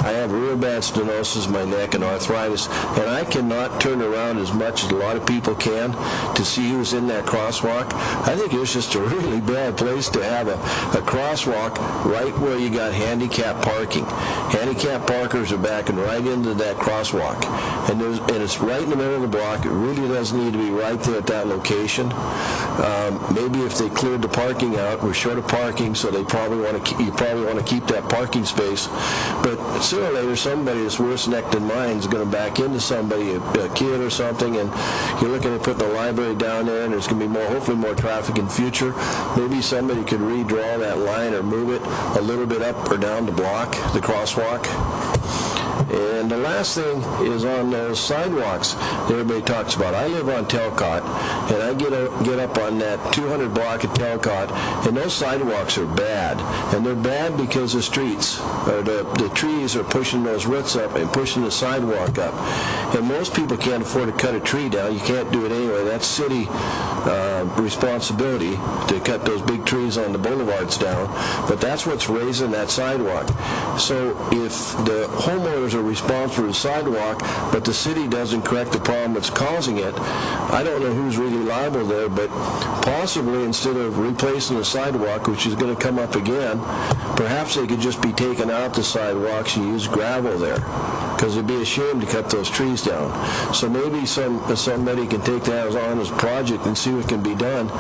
I have real bad stenosis in my neck and arthritis, and I cannot turn around as much as a lot of people can to see who's in that crosswalk. I think it's just a really bad place to have a crosswalk right where you got handicap parking. Handicap parkers are backing right into that crosswalk, and it's right in the middle of the block. It really doesn't need to be right there at that location. Maybe if they cleared the parking out, we're short of parking, so you probably want to keep that parking space. But sooner or later, somebody that's worse neck than mine is going to back into somebody, a kid or something, and you're looking at putting the library down there, and there's going to be hopefully more traffic in future. Maybe somebody could redraw that line or move it a little bit up or down the block, the crosswalk. And the last thing is on those sidewalks that everybody talks about. I live on Telcott, and I get up on that 200 block of Telcott, and those sidewalks are bad. And they're bad because the streets, or the trees are pushing those roots up and pushing the sidewalk up. And most people can't afford to cut a tree down. You can't do it anyway. That's city responsibility to cut those big trees on the boulevards down. But that's what's raising that sidewalk. So if the homeowners are responsible for the sidewalk, but the city doesn't correct the problem that's causing it, I don't know who's really liable there, but possibly instead of replacing the sidewalk, which is going to come up again, perhaps they could just be taking out the sidewalks and use gravel there, because it'd be a shame to cut those trees down. So maybe somebody can take that as on as a project and see what can be done,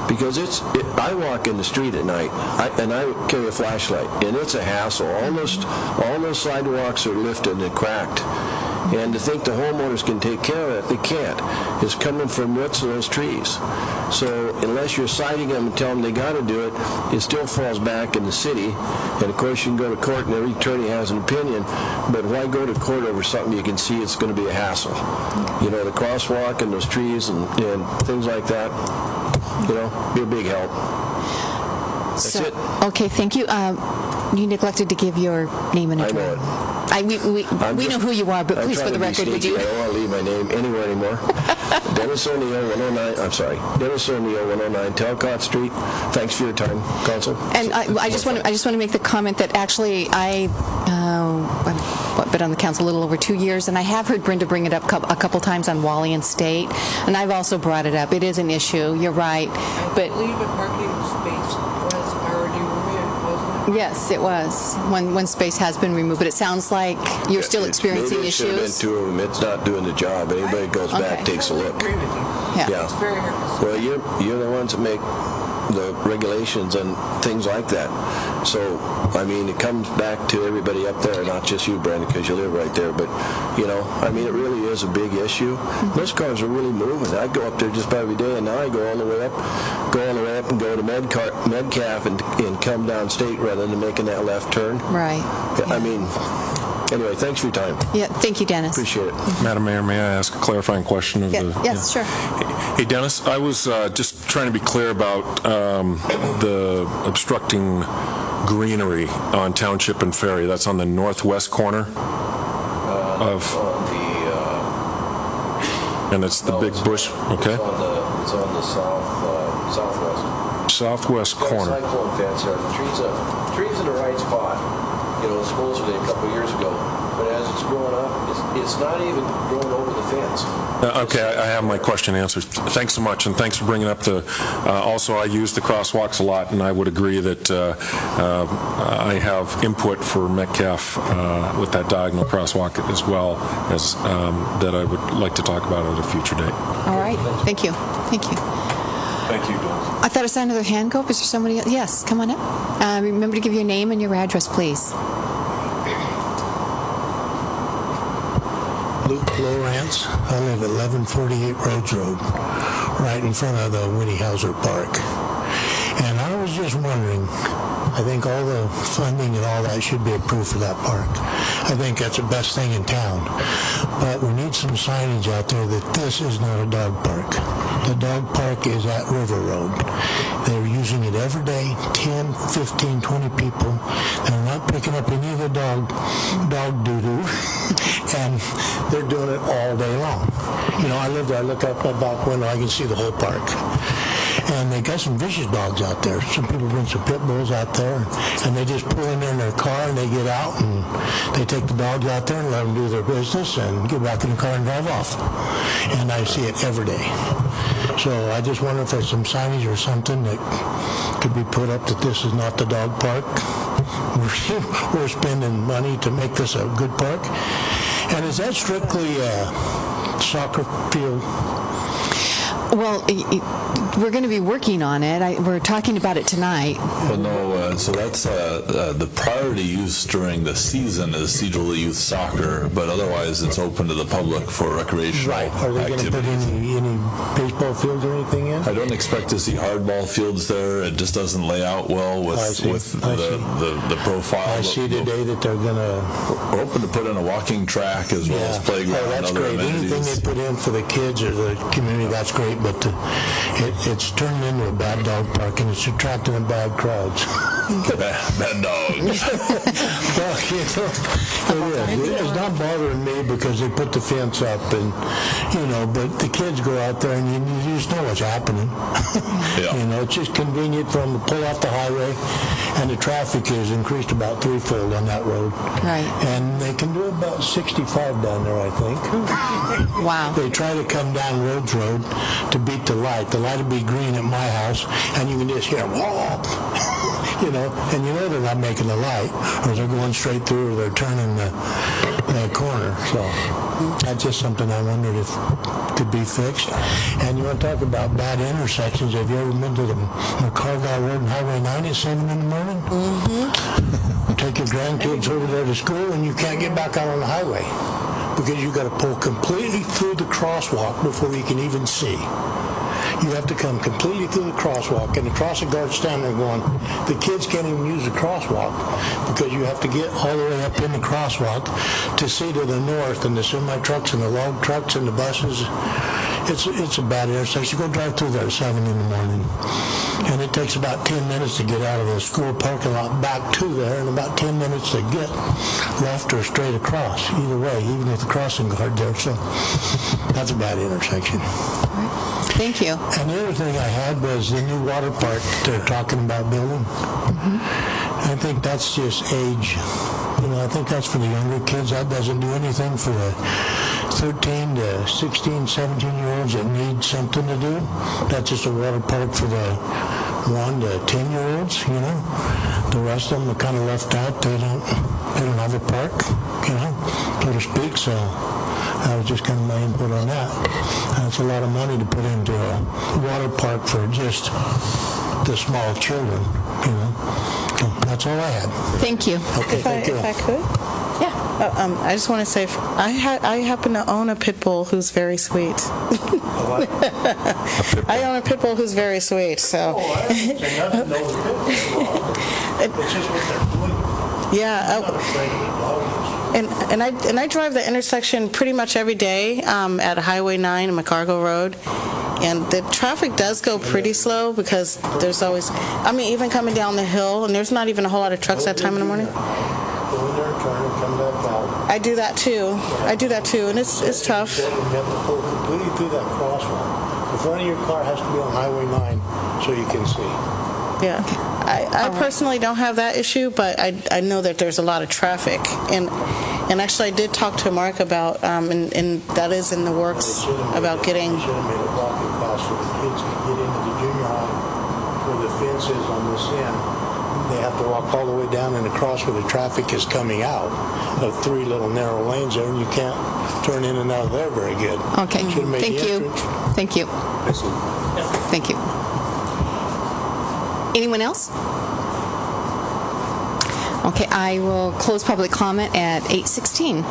because I walk in the street at night, and I carry a flashlight, and it's a hassle. All those sidewalks are lifted and cracked. And to think the homeowners can take care of it, they can't. It's coming from roots of those trees. So unless you're citing them and tell them they got to do it, it still falls back in the city. And of course you can go to court and every attorney has an opinion, but why go to court over something you can see it's going to be a hassle? You know, the crosswalk and those trees and things like that, be a big help. That's it. Okay, thank you. You neglected to give your name and address. I know it. We know who you are, but please, for the record, would you? I don't want to leave my name anywhere anymore. Dennis O'Neill, 109. I'm sorry, Dennis O'Neill, 109 Talcott Street. Thanks for your time, Council. And I just want to make the comment that actually I've been on the council a little over 2 years, and I have heard Brenda bring it up a couple times on Wally and State, and I've also brought it up. It is an issue. You're right, but I believe a parking space was already removed, wasn't it? Yes, it was. One space has been removed, but it sounds like you're still experiencing maybe it should have been issues. two of them. It's not doing the job. Anybody goes back, takes a look. Yeah. It's very hard to Well, you're the ones that make the regulations and things like that. So, I mean, it comes back to everybody up there, not just you, Brandon, because you live right there. But, I mean, it really is a big issue. Those cars are really moving. I go up there just about every day, and now I go all the way up and go to Metcalf and come down State rather than making that left turn. Right. I mean, anyway, thanks for your time. Yeah, thank you, Dennis. Appreciate it. Madam Mayor, may I ask a clarifying question? Yes, sure. Hey, Dennis, I was just trying to be clear about the obstructing greenery on Township and Ferry. That's on the northwest corner of... and it's the big bush, okay? It's on the southwest. Southwest corner. Cyclone fence there. The tree's in the right spot. Supposedly a couple years ago, but as it's growing up, it's not even growing over the fence. Okay, I have my question answered. Thanks so much, and thanks for bringing up the... also, I use the crosswalks a lot, and I would agree that I have input for Metcalf with that diagonal crosswalk as well as that I would like to talk about at a future date. All right. Thank you. Thank you. Thank you, Dennis. I thought I saw another hand go up. Is there somebody else? Yes, come on up. Remember to give your name and your address, please. Luke Lawrence. I live at 1148 Rhodes Road, right in front of the Winnie Hauser Park. And I was just wondering, I think all the funding and all that should be approved for that park. I think that's the best thing in town. But we need some signage out there that this is not a dog park. The dog park is at River Road. They're using it every day, 10, 15, 20 people. They're not picking up any of the dog doo-doo, and they're doing it all day long. I live there, I look up my back window, I can see the whole park. and they got some vicious dogs out there. Some people bring some pit bulls out there, and they just pull in there in their car, and they get out, and they take the dogs out there and let them do their business and get back in the car and drive off. And I see it every day. So I just wonder if there's some signage or something that could be put up that this is not the dog park. We're spending money to make this a good park. And is that strictly a soccer field? Well, we're going to be working on it. We're talking about it tonight. Well, no, so that's the priority use during the season is Sedro-Woolley Youth Soccer, but otherwise it's open to the public for recreational activities. Are they going to put any baseball fields or anything in? I don't expect to see hardball fields there. It just doesn't lay out well with the profile. I see today that they're going to... We're open to put in a walking track as well as playground. Oh, that's great. Anything they put in for the kids or the community, that's great. But it's turned into a bad dog park, and it's attracting the bad crowds. Bad dogs. Well, it's not bothering me because they put the fence up, and but the kids go out there, and you just know what's happening. It's just convenient for them to pull off the highway, and the traffic is increased about threefold on that road. Right. And they can do about 65 down there, I think. Wow. They try to come down Rhodes Road to beat the light. The light will be green at my house, and you can just hear whoa, and they're not making the light, or they're going straight through, or they're turning the corner. So that's just something I wondered if could be fixed. And you want to talk about bad intersections? Have you ever been to the McCarville Road and Highway 9 at 7 in the morning? Mm-hmm. You take your grandkids over there to school, and you can't get back out on the highway because you got to pull completely through the crosswalk before you can even see. You have to come completely through the crosswalk, and the crossing guard's standing there going, the kids can't even use the crosswalk because you have to get all the way up in the crosswalk to see to the north, and the semi-trucks and the log trucks and the buses. It's a bad intersection. Go drive through there at 7 in the morning. And it takes about 10 minutes to get out of the school parking lot back to there, and about 10 minutes to get left or straight across. Either way, even with the crossing guard there. So that's a bad intersection. Thank you. And the other thing I had was the new water park they're talking about building. Mm-hmm. I think that's just age. I think that's for the younger kids. That doesn't do anything for the 13 to 16, 17-year-olds that need something to do. That's just a water park for the 1 to 10-year-olds, The rest of them are kind of left out. They don't have a park, so to speak. So that was just kind of my input on that. That's a lot of money to put into a water park for just the small children, So that's all I had. Thank you. Okay, thank you. If I could? Yeah. I just want to say, I happen to own a pit bull who's very sweet. I own a pit bull who's very sweet, so. And I drive the intersection pretty much every day at Highway 9 and McCargo Road. And the traffic does go pretty slow because there's always, even coming down the hill, and there's not even a whole lot of trucks that time in the morning. Go in there, turn, and come back out. I do that too, and it's tough. You have to pull completely through that crosswalk. The front of your car has to be on Highway 9 so you can see. Yeah. I personally don't have that issue, but I know that there's a lot of traffic. And actually, I did talk to Mark about, and that is in the works, about getting... They should have made a walking path so the kids can get into the junior high where the fence is on this end. They have to walk all the way down and across where the traffic is coming out of 3 little narrow lanes there, and you can't turn in and out of there very good. Okay, thank you. Thank you. Thank you. Anyone else? Okay, I will close public comment at 8:16.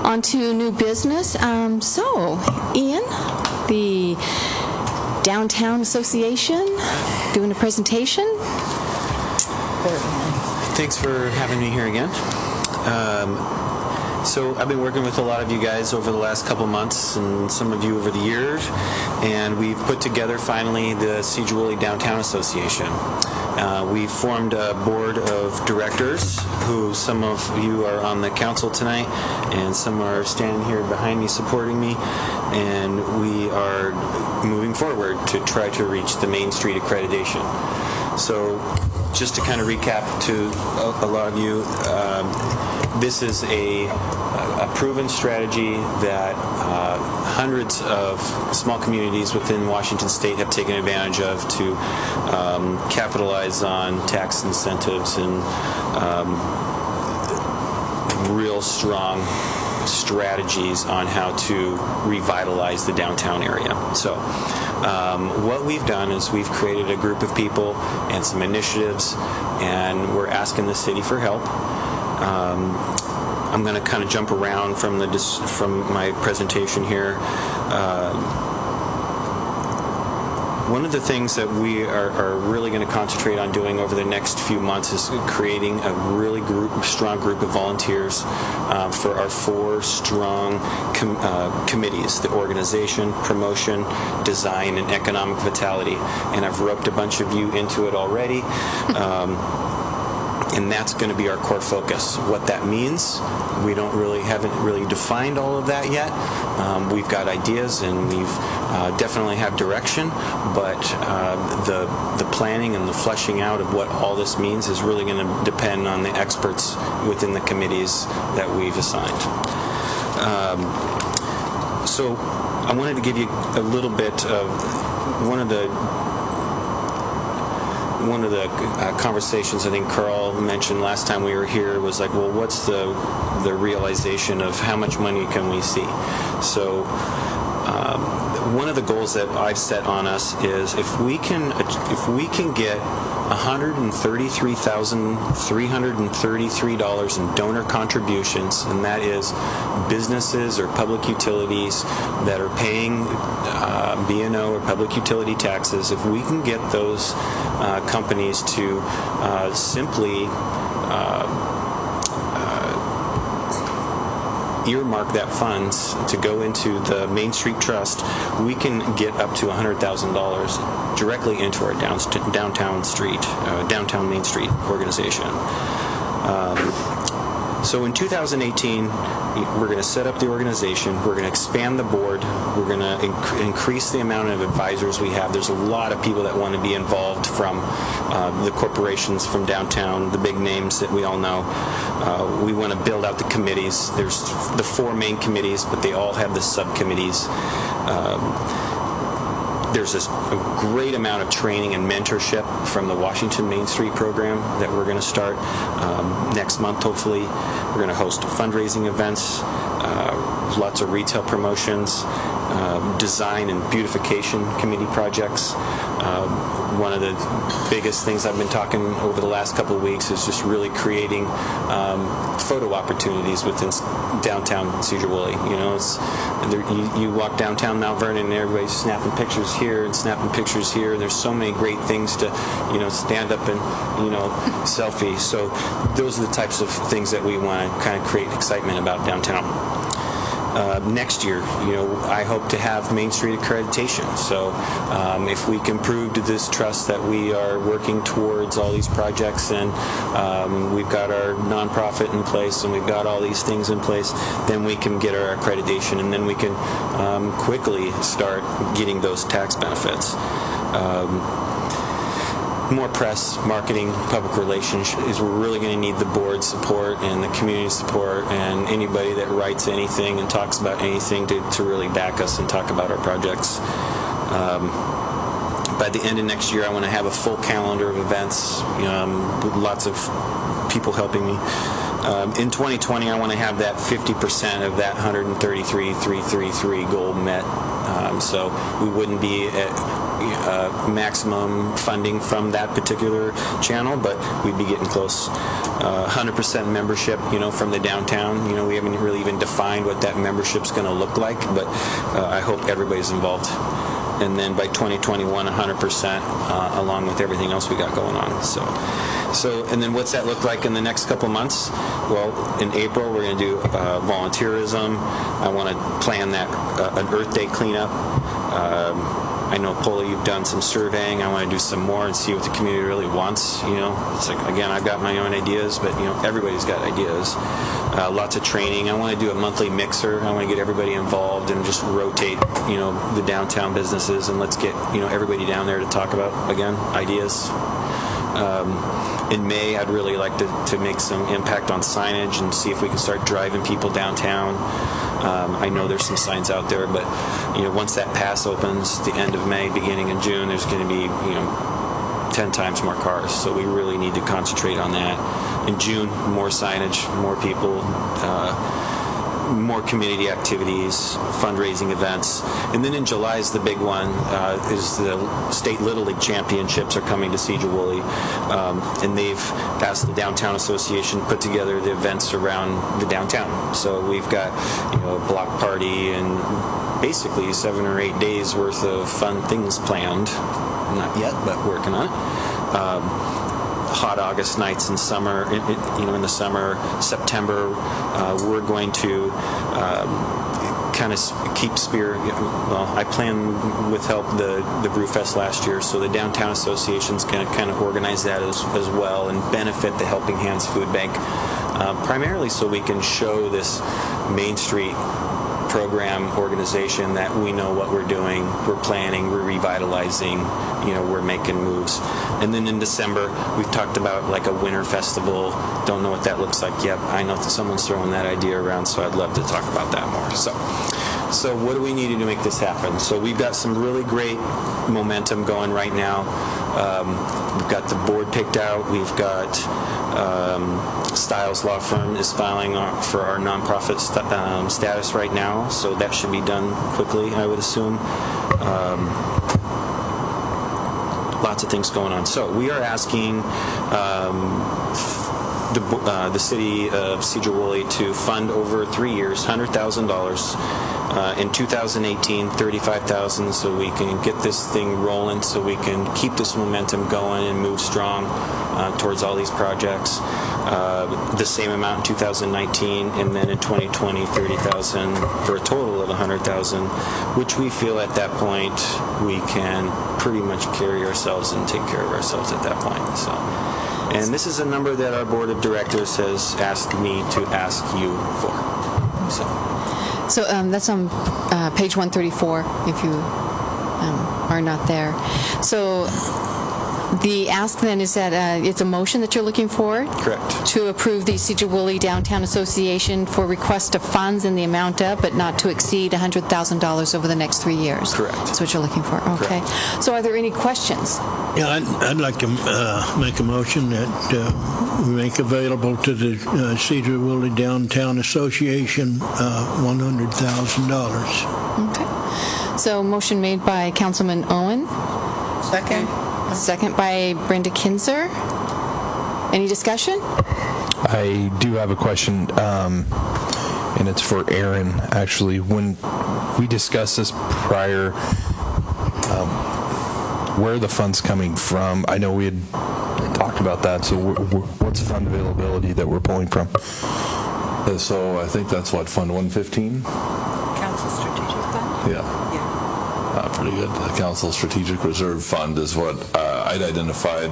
On to new business. So, Ian, the Downtown Association, doing a presentation. Thanks for having me here again. So I've been working with a lot of you guys over the last couple months and some of you over the years, and we've put together finally the Sedro-Woolley Downtown Association. We formed a board of directors who some of you are on the council tonight and some are standing here behind me supporting me, and we are moving forward to try to reach the Main Street accreditation. So just to kind of recap to a lot of you, this is a proven strategy that hundreds of small communities within Washington State have taken advantage of to capitalize on tax incentives and real strong strategies on how to revitalize the downtown area. So what we've done is we've created a group of people and some initiatives, and we're asking the city for help. I'm going to kind of jump around from my presentation here. One of the things that we are really going to concentrate on doing over the next few months is creating a really strong group of volunteers for our 4 strong committees: the organization, promotion, design, and economic vitality. And I've roped a bunch of you into it already. And that's going to be our core focus. What that means, we haven't really defined all of that yet. We've got ideas and we've definitely have direction, but the planning and the fleshing out of what all this means is really going to depend on the experts within the committees that we've assigned. So I wanted to give you a little bit of one of the conversations I think Carl mentioned last time we were here was like, well, what's the realization of how much money can we see? So one of the goals that I've set on us is if we can get $133,333 in donor contributions, and that is businesses or public utilities that are paying B&O or public utility taxes, if we can get those companies to simply earmark that funds to go into the Main Street Trust, we can get up to $100,000 directly into our downtown Main Street organization. So in 2018, we're going to set up the organization, we're going to expand the board, we're going to increase the amount of advisors we have. There's a lot of people that want to be involved from the corporations from downtown, the big names that we all know. We want to build out the committees. There's the 4 main committees, but they all have the subcommittees. There's a great amount of training and mentorship from the Washington Main Street program that we're going to start next month, hopefully. We're going to host fundraising events, lots of retail promotions, design and beautification committee projects. One of the biggest things I've been talking over the last couple of weeks is just really creating photo opportunities within downtown Sedro-Woolley. You know, you walk downtown Mount Vernon and everybody's snapping pictures here and snapping pictures here, and there's so many great things to, stand up and, selfie. So those are the types of things that we want to kind of create excitement about downtown. Next year, I hope to have Main Street accreditation. So if we can prove to this trust that we are working towards all these projects and we've got our nonprofit in place and we've got all these things in place, then we can get our accreditation and then we can quickly start getting those tax benefits. More press, marketing, public relations is we're really going to need the board support and the community support and anybody that writes anything and talks about anything to really back us and talk about our projects. By the end of next year, I want to have a full calendar of events with lots of people helping me. In 2020, I want to have that 50% of that 133,333 goal met. So we wouldn't be at maximum funding from that particular channel, but we'd be getting close. 100% membership, from the downtown. We haven't really even defined what that membership's going to look like, but I hope everybody's involved. And then by 2021, 100%, along with everything else we got going on. So, and then what's that look like in the next couple months? Well, in April, we're going to do volunteerism. I want to plan that an Earth Day cleanup. I I know, Paula, you've done some surveying. I want to do some more and see what the community really wants. It's like, again, I've got my own ideas, but everybody's got ideas. Lots of training. I want to do a monthly mixer. I want to get everybody involved and just rotate, the downtown businesses, and let's get, everybody down there to talk about, again, ideas. In May, I'd really like to make some impact on signage and see if we can start driving people downtown. I know there's some signs out there, but once that pass opens, the end of May, beginning in June, there's going to be 10 times more cars. So we really need to concentrate on that. In June, more signage, more people, more community activities, fundraising events. And then in July is the big one, is the State Little League Championships are coming to Sedro-Woolley. And they've asked the Downtown Association to put together the events around the downtown. So we've got, a block party and basically 7 or 8 days worth of fun things planned. Not yet, but working on it. Hot August nights in summer, in the summer, September, we're going to kind of keep I planned with help the Brewfest last year, so the Downtown Association's going to kind of organize that as well and benefit the Helping Hands Food Bank, primarily so we can show this Main Street program organization that we know what we're doing, we're planning, we're revitalizing, we're making moves. And then in December, we've talked about like a winter festival. Don't know what that looks like yet. I know that someone's throwing that idea around, so I'd love to talk about that more. So what do we need to make this happen? So we've got some really great momentum going right now. We've got the board picked out. We've got Stiles Law Firm is filing for our nonprofit status right now, so that should be done quickly, I would assume. Lots of things going on. So we are asking the city of Sedro-Woolley to fund over 3 years, $100,000. In 2018, $35,000, so we can get this thing rolling, so we can keep this momentum going and move strong towards all these projects. The same amount in 2019, and then in 2020, $30,000 for a total of $100,000, which we feel at that point we can pretty much carry ourselves and take care of ourselves at that point. So, and this is a number that our board of directors has asked me to ask you for. So that's on page 134, if you are not there. So the ask then is that it's a motion that you're looking for? Correct. To approve the Sedro-Woolley Downtown Association for request of funds in the amount of, but not to exceed $100,000 over the next 3 years. Correct. That's what you're looking for. Okay. Correct. So are there any questions? Yeah, I'd like to make a motion that we make available to the Sedro-Woolley Downtown Association $100,000. Okay. So motion made by Councilman Owen. Second. Second by Brenda Kinzer. Any discussion? I do have a question, and it's for Aaron, actually. When we discussed this prior, where are the funds coming from? I know we had talked about that, so what's fund availability that we're pulling from? So I think that's what, Fund 115? Council Strategic Fund? Yeah. Pretty good. The Council Strategic Reserve Fund is what I'd identified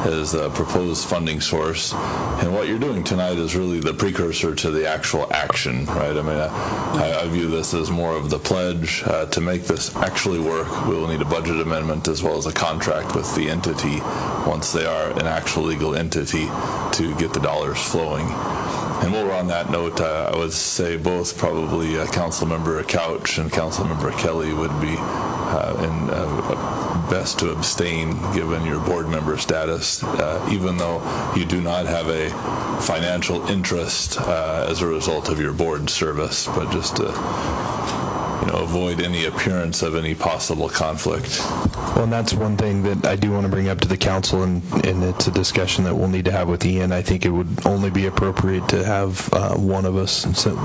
as a proposed funding source. And what you're doing tonight is really the precursor to the actual action, right? I mean, I view this as more of the pledge. To make this actually work, we will need a budget amendment as well as a contract with the entity, once they are an actual legal entity, to get the dollars flowing. And while we're on that note, I would say both probably Councilmember Couch and Councilmember Kelly would be best to abstain given your board member status, even though you do not have a financial interest as a result of your board service, but just to avoid any appearance of any possible conflict. Well, and that's one thing that I do want to bring up to the council, and it's a discussion that we'll need to have with Ian. I think it would only be appropriate to have one of us. And so,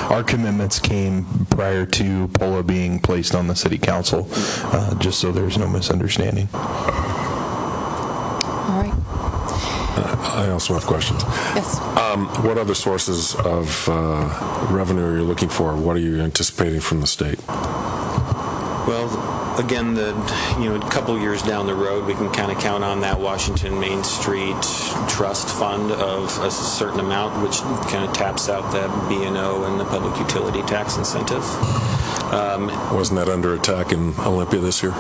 our commitments came prior to Pola being placed on the city council, just so there's no misunderstanding. All right. I also have questions. Yes. What other sources of revenue are you looking for? What are you anticipating from the state? Well, again, a couple years down the road, we can kind of count on that Washington Main Street Trust Fund of a certain amount, which kind of taps out that B&O and the public utility tax incentive. Wasn't that under attack in Olympia this year?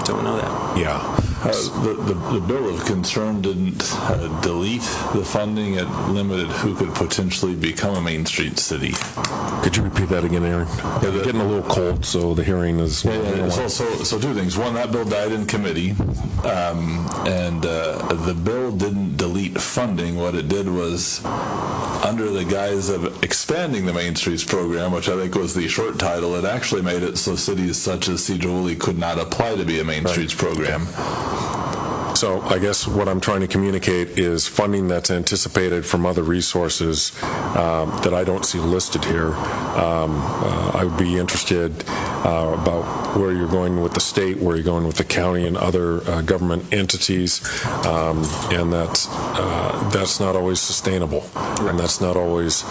Don't know that. Yeah. The bill of concern didn't delete the funding. It limited who could potentially become a Main Street city. Could you repeat that again, Aaron? Yeah, they're getting a little cold, so the hearing is... So two things. One, that bill died in committee, and the bill didn't delete funding. What it did was, under the guise of expanding the Main Streets program, which I think was the short title, it actually made it so cities such as Sedro-Woolley could not apply to be a Main Streets program. So I guess what I'm trying to communicate is funding that's anticipated from other resources that I don't see listed here. I would be interested about where you're going with the state, where you're going with the county and other government entities, and that's not always sustainable, and that's not always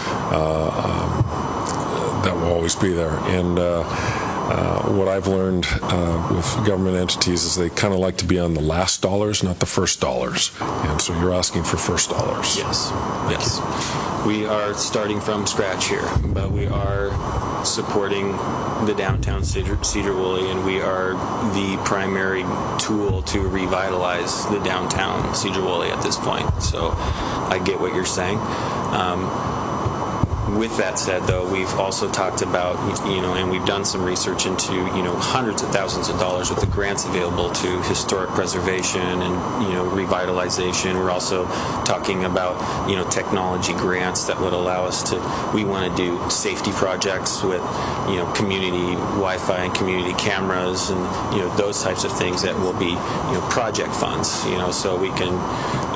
that will always be there. And what I've learned with government entities is they kind of like to be on the last dollars, not the first dollars. And so you're asking for first dollars. Yes. Yes. We are starting from scratch here, but we are supporting the downtown Sedro-Woolley, and we are the primary tool to revitalize the downtown Sedro-Woolley at this point. So I get what you're saying. With that said, though, we've also talked about, and we've done some research into, hundreds of thousands of dollars worth of grants available to historic preservation and, revitalization. We're also talking about, technology grants that would allow us to, we want to do safety projects with, community Wi-Fi and community cameras and, those types of things that will be, project funds, so we can,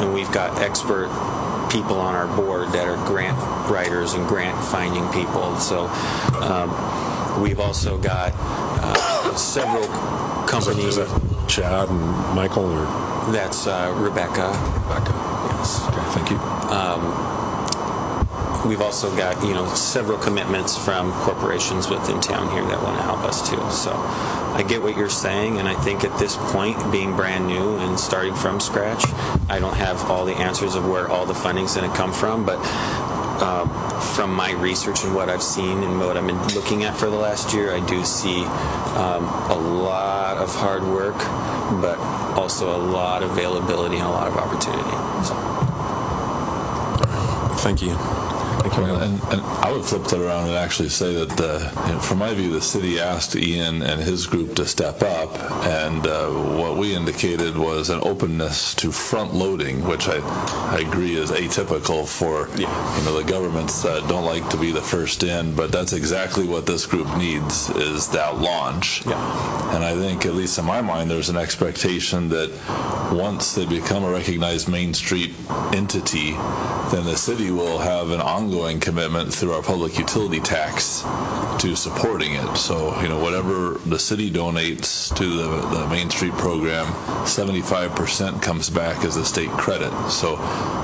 and we've got expert people on our board that are grant writers and grant finding people. So we've also got several companies. Is that Chad and Michael? Or? That's Rebecca. Rebecca. Yes. Okay, thank you. We've also got, several commitments from corporations within town here that want to help us too. So I get what you're saying, and I think at this point, being brand new and starting from scratch, I don't have all the answers of where all the funding's going to come from, but from my research and what I've seen and what I've been looking at for the last year, I do see a lot of hard work, but also a lot of availability and a lot of opportunity. So. Thank you. And I would flip that around and actually say that, from my view, the city asked Ian and his group to step up, and what we indicated was an openness to front-loading, which I agree is atypical for the governments that don't like to be the first in, but that's exactly what this group needs, is that launch. Yeah. And I think, at least in my mind, there's an expectation that once they become a recognized Main Street entity, then the city will have an ongoing commitment through our public utility tax to supporting it. So, whatever the city donates to the Main Street program, 75% comes back as a state credit. So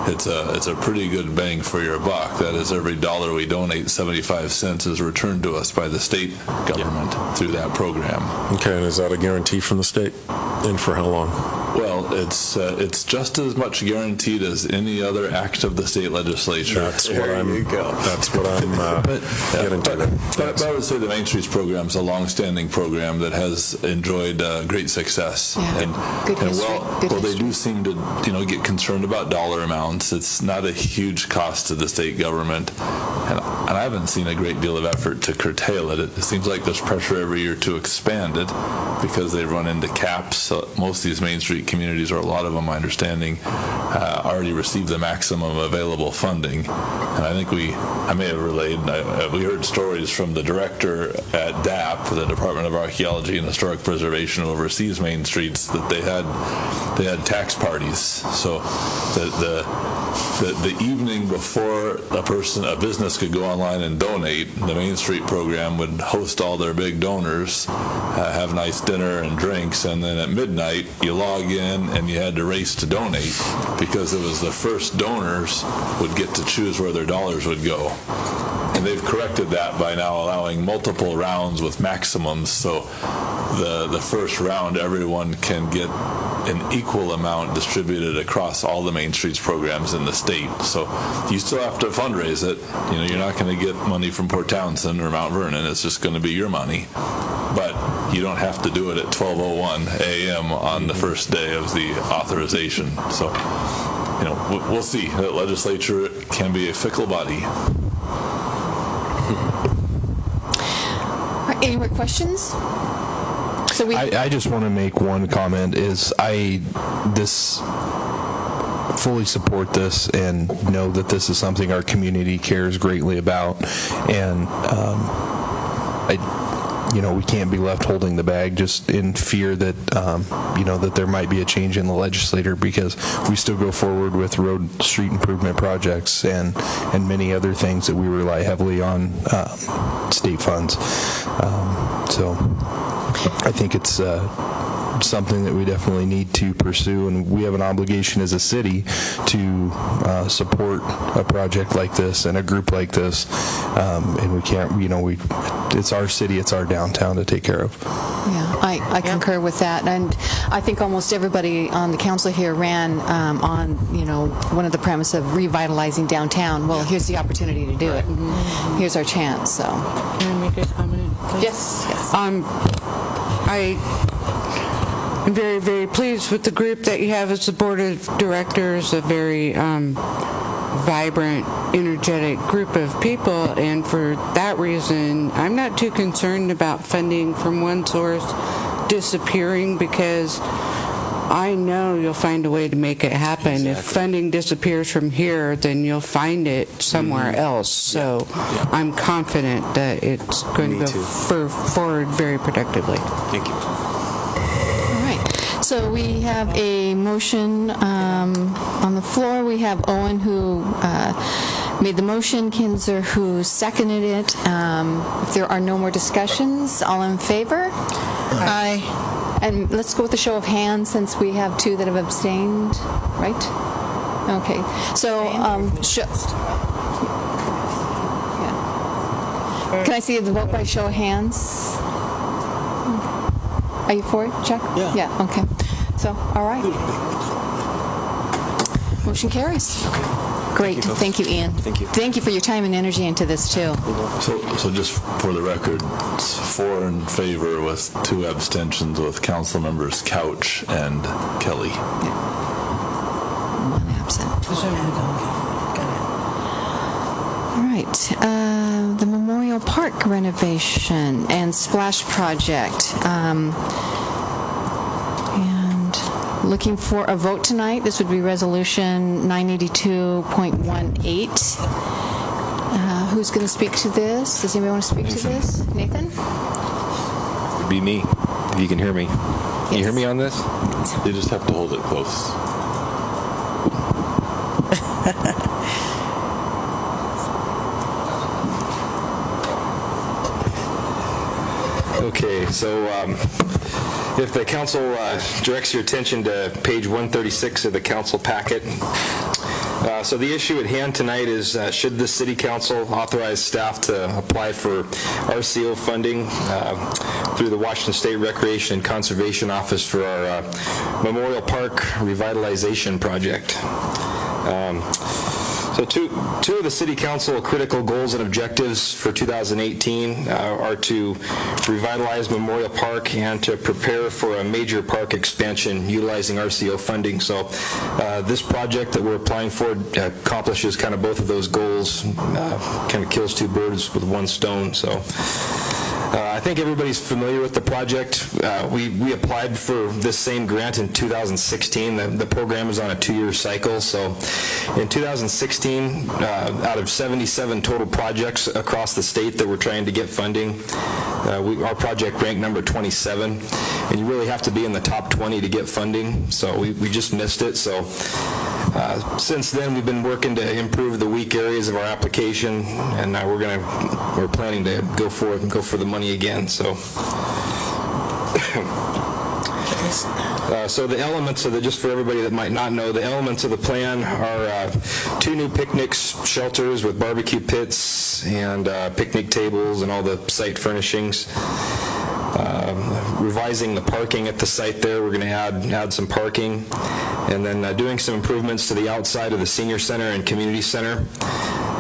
it's a pretty good bang for your buck. That is, every dollar we donate, 75 cents is returned to us by the state government through that program. Okay, and is that a guarantee from the state? And for how long? Well, it's just as much guaranteed as any other act of the state legislature. That's what I'm getting to. But I would say the Main Streets program is a long-standing program that has enjoyed great success. Yeah. And they do seem to get concerned about dollar amounts. It's not a huge cost to the state government, and I haven't seen a great deal of effort to curtail it. It seems like there's pressure every year to expand it because they run into caps. So most of these Main Street communities, or a lot of them, my understanding, already receive the maximum available funding. And I think I may have relayed, we heard stories from the director at DAP, the Department of Archaeology and Historic Preservation, who oversees Main Streets, that they had tax parties. So the evening before a business could go online and donate, the Main Street program would host all their big donors, have nice dinner and drinks, and then at midnight you log in and you had to race to donate, because it was the first donors would get to choose where their dollars would go. And they've corrected that by now allowing multiple rounds with maximums. So the first round, everyone can get an equal amount distributed across all the Main Streets programs in the state. So you still have to fundraise it. You know, you're not going to get money from Port Townsend or Mount Vernon. It's just going to be your money. But you don't have to do it at 12:01 a.m. on the first day of the authorization. So, you know, we'll see. The legislature can be a fickle body. Any more questions? So I just want to make one comment. I fully support this and know that this is something our community cares greatly about, and we can't be left holding the bag just in fear that that there might be a change in the legislature, because we still go forward with road street improvement projects and many other things that we rely heavily on state funds. So I think it's something that we definitely need to pursue, and we have an obligation as a city to support a project like this and a group like this, and we can't, it's our city, it's our downtown to take care of. Yeah, I concur with that, and I think almost everybody on the council here ran on, one of the premise of revitalizing downtown. Well, here's the opportunity to do it. Here's our chance, so. Can I make a comment, please? Yes. I'm very, very pleased with the group that you have as the board of directors, a very vibrant, energetic group of people, and for that reason, I'm not too concerned about funding from one source disappearing, because I know you'll find a way to make it happen. Exactly. If funding disappears from here, then you'll find it somewhere else. So I'm confident that it's going to go forward very productively. Thank you. So we have a motion on the floor. We have Owen, who made the motion, Kinzer, who seconded it. If there are no more discussions, all in favor? Aye. And let's go with a show of hands, since we have two that have abstained, right? Okay. So, can I see the vote by show of hands? Are you for it, Chuck? Yeah. Yeah, okay. So, all right. Motion carries. Great. Thank you, Ian. Thank you. Thank you for your time and energy into this, too. So just for the record, it's 4 in favor with 2 abstentions with council members Couch and Kelly. Yeah. 1 absent. All right. The Memorial Park renovation and splash project. And looking for a vote tonight. This would be resolution 982.18. Who's going to speak to this? Does anybody want to speak to this? Nathan? It'd be me, if you can hear me. Can you hear me on this? You just have to hold it close. Okay, so if the council directs your attention to page 136 of the council packet. So the issue at hand tonight is should the City Council authorize staff to apply for RCO funding through the Washington State Recreation and Conservation Office for our Memorial Park revitalization project. So two of the City Council critical goals and objectives for 2018 are to revitalize Memorial Park and to prepare for a major park expansion utilizing RCO funding. So this project that we're applying for accomplishes kind of both of those goals, kind of kills 2 birds with 1 stone. So I think everybody's familiar with the project. We applied for this same grant in 2016. The program is on a 2-year cycle. So in 2016, out of 77 total projects across the state that we're trying to get funding, our project ranked number 27. And you really have to be in the top 20 to get funding. So we just missed it. So since then, we've been working to improve the weak areas of our application, and we're planning to go for the money again. So So the elements of just for everybody that might not know, the elements of the plan are 2 new picnic shelters with barbecue pits and picnic tables and all the site furnishings. Revising the parking at the site there, we're going to add some parking, and then doing some improvements to the outside of the senior center and community center.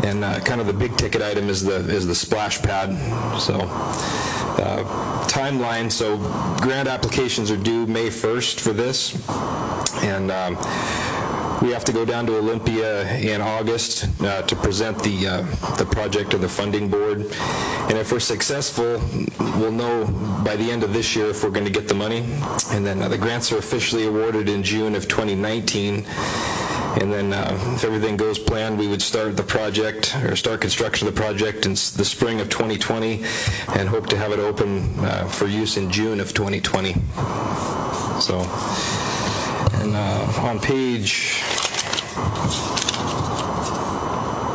And kind of the big ticket item is the splash pad. So timeline, so grant applications are due May 1st for this, and we have to go down to Olympia in August to present the project to the funding board. And if we're successful, we'll know by the end of this year if we're going to get the money. And then the grants are officially awarded in June of 2019. And then if everything goes planned, we would start the project, or start construction of the project in the spring of 2020, and hope to have it open for use in June of 2020. So, and on page,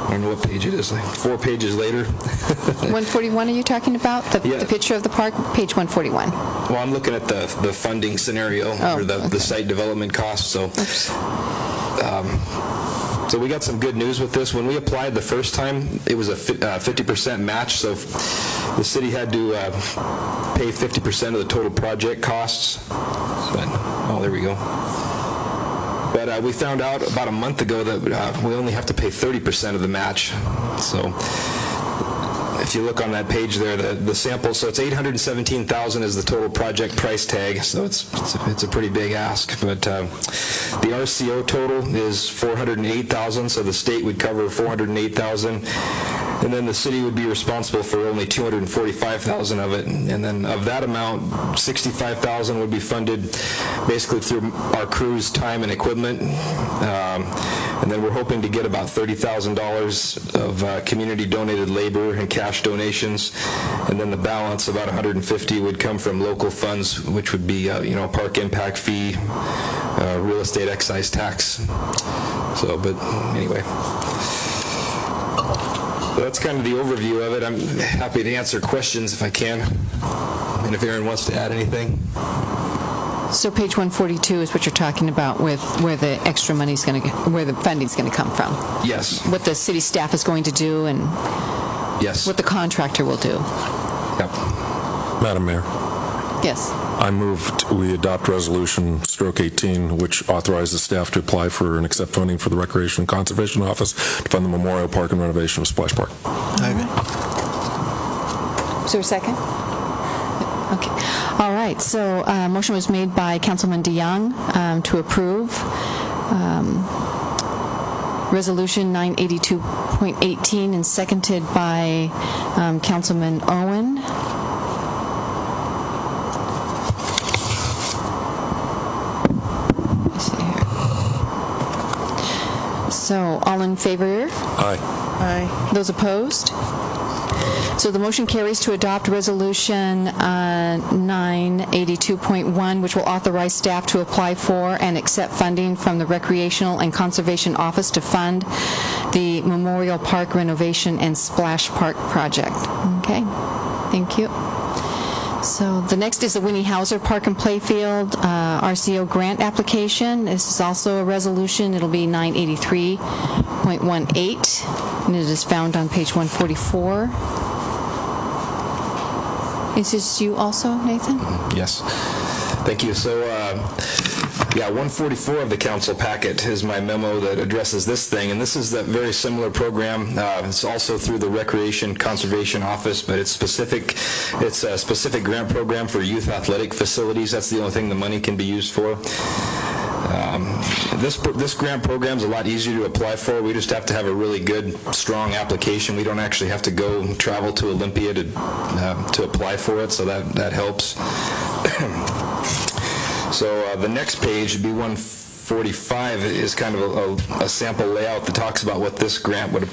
I don't know what page it is, like 4 pages later. 141 are you talking about? The picture of the park? Page 141. Well, I'm looking at the funding scenario for the site development costs. So, so we got some good news with this. When we applied the first time, it was a 50% match. So the city had to pay 50% of the total project costs. But, oh, there we go. But we found out about a month ago that we only have to pay 30% of the match. So if you look on that page there, the sample, so it's $817,000 is the total project price tag. So it's a pretty big ask. But the RCO total is $408,000. So the state would cover $408,000. And then the city would be responsible for only $245,000 of it. And then of that amount, $65,000 would be funded basically through our crew's time and equipment. And then we're hoping to get about $30,000 of community donated labor and cash donations. And then the balance, about $150,000, would come from local funds, which would be park impact fee, real estate excise tax. So, but anyway. So that's kind of the overview of it. I'm happy to answer questions if I can, and if Aaron wants to add anything. So page 142 is what you're talking about, with where the extra money's going to, where the funding's going to come from. Yes. What the city staff is going to do, and yes, what the contractor will do. Yep. Madam Mayor. Yes. I moved we adopt resolution /18, which authorizes staff to apply for and accept funding for the Recreation and Conservation Office to fund the Memorial Park and renovation of Splash Park. Is there a second? Okay. All right. So motion was made by Councilman DeYoung to approve Resolution 982.18 and seconded by Councilman Owen. So, all in favor? Aye. Aye. Those opposed? So the motion carries to adopt Resolution 982.1, which will authorize staff to apply for and accept funding from the Recreational and Conservation Office to fund the Memorial Park renovation and Splash Park project. Okay, thank you. So the next is the Winnie Hauser Park and Playfield RCO grant application. This is also a resolution. It'll be 983.18, and it is found on page 144. Is this you also, Nathan? Yes. Thank you. So, 144 of the council packet is my memo that addresses this thing, and this is that very similar program. It's also through the Recreation Conservation Office, but it's a specific grant program for youth athletic facilities. That's the only thing the money can be used for. This grant program is a lot easier to apply for. We just have to have a really good, strong application. We don't actually have to go travel to Olympia to apply for it, so that helps. So the next page, B145, is kind of a sample layout that talks about what this grant would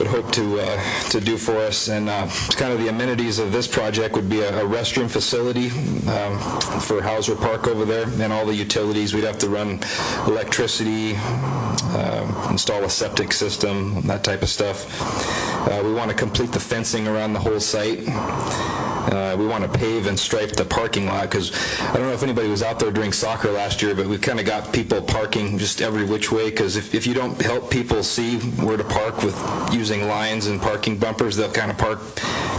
hope to do for us. And kind of the amenities of this project would be a restroom facility for Hauser Park over there, and all the utilities. We'd have to run electricity, install a septic system, that type of stuff. We want to complete the fencing around the whole site. We want to pave and stripe the parking lot, because I don't know if anybody was out there during soccer last year, but we've kind of got people parking just every which way, because if you don't help people see where to park with using lines and parking bumpers, they'll kind of park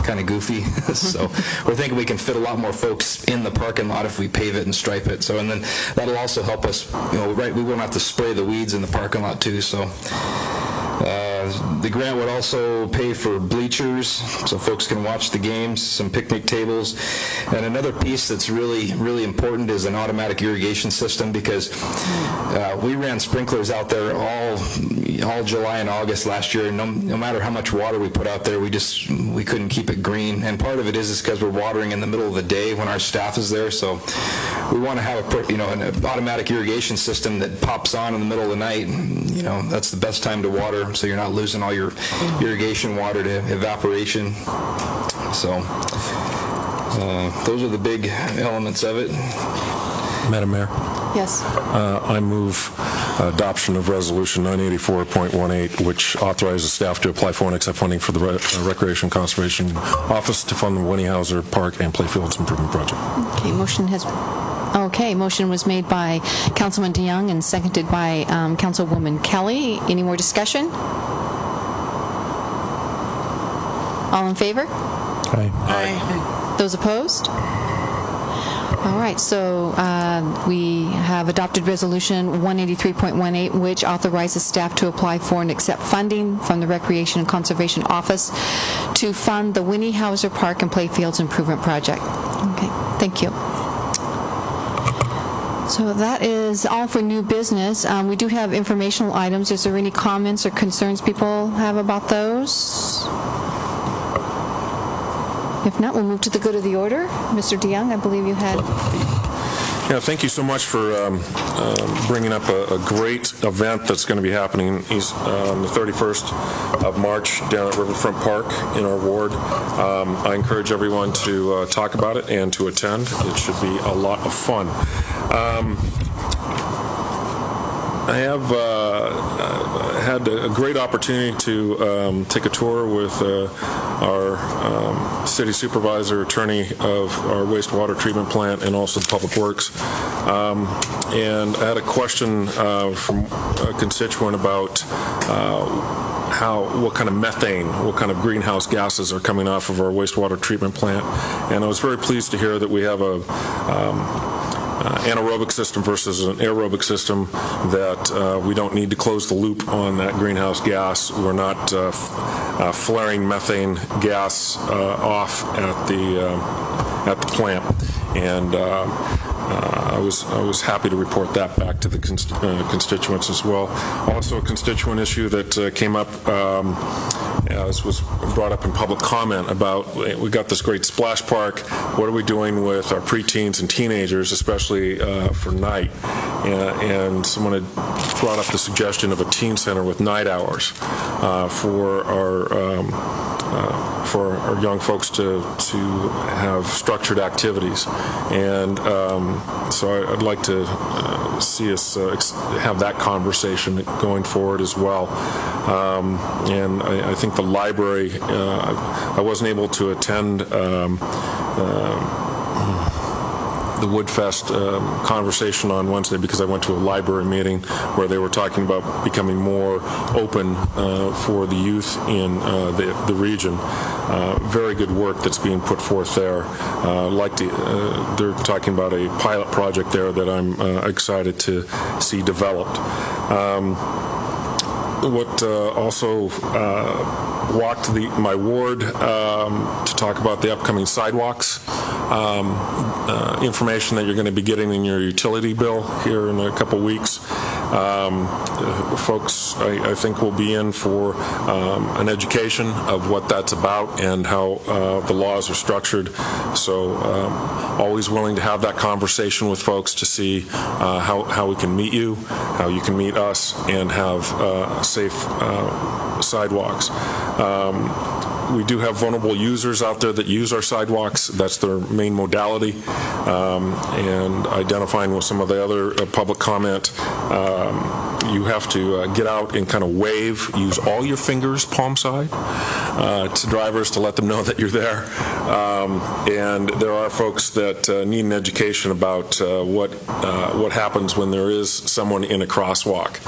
kind of goofy. So we're thinking we can fit a lot more folks in the parking lot if we pave it and stripe it. So, and then that'll also help us, right, we won't have to spray the weeds in the parking lot too. So the grant would also pay for bleachers so folks can watch the games, some picnic tables, and another piece that's really, really important is an automatic irrigation system, because we ran sprinklers out there all July and August last year, and no matter how much water we put out there, we couldn't keep it green. And part of it is because we're watering in the middle of the day when our staff is there, so we want to have an automatic irrigation system that pops on in the middle of the night. That's the best time to water, so you're not losing all your irrigation water to evaporation. So those are the big elements of it. Madam Mayor? Yes. I move adoption of Resolution 984.18, which authorizes staff to apply for and accept funding for the Recreation Conservation Office to fund the Winnie-Hauser Park and Playfields Improvement Project. Motion was made by Councilman DeYoung and seconded by Councilwoman Kelly. Any more discussion? All in favor? Aye. Those opposed? All right, so we have adopted Resolution 183.18, which authorizes staff to apply for and accept funding from the Recreation and Conservation Office to fund the Winnie-Hauser Park and Playfields Improvement Project. Okay, thank you. So that is all for new business. We do have informational items. Is there any comments or concerns people have about those? If not, we'll move to the good of the order. Mr. DeYoung, I believe you had... Yeah, thank you so much for bringing up a great event that's going to be happening on the 31st of March down at Riverfront Park in our ward. I encourage everyone to talk about it and to attend. It should be a lot of fun. I have had a great opportunity to take a tour with our city supervisor, attorney of our wastewater treatment plant, and also the Public Works. And I had a question from a constituent about what kind of methane, what kind of greenhouse gases are coming off of our wastewater treatment plant. And I was very pleased to hear that we have a anaerobic system versus an aerobic system, that we don't need to close the loop on that greenhouse gas. We're not flaring methane gas off at the plant. And I was happy to report that back to the constituents as well. Also, a constituent issue that came up, as was brought up in public comment, about we got this great splash park. What are we doing with our preteens and teenagers, especially for night? And someone had brought up the suggestion of a teen center with night hours for our young folks to have structured activities. And so I'd like to see us have that conversation going forward as well. And I think the library, I wasn't able to attend the Woodfest conversation on Wednesday because I went to a library meeting where they were talking about becoming more open for the youth in the region. Very good work that's being put forth there. They're talking about a pilot project there that I'm excited to see developed. Also walked my ward to talk about the upcoming sidewalks. Information that you're going to be getting in your utility bill here in a couple weeks. Folks, I think, will be in for an education of what that's about and how the laws are structured. So always willing to have that conversation with folks to see how we can meet you, how you can meet us, and have safe sidewalks. We do have vulnerable users out there that use our sidewalks. That's their main modality. And identifying with some of the other public comment, you have to get out and kind of wave, use all your fingers palm side to drivers to let them know that you're there. And there are folks that need an education about what happens when there is someone in a crosswalk,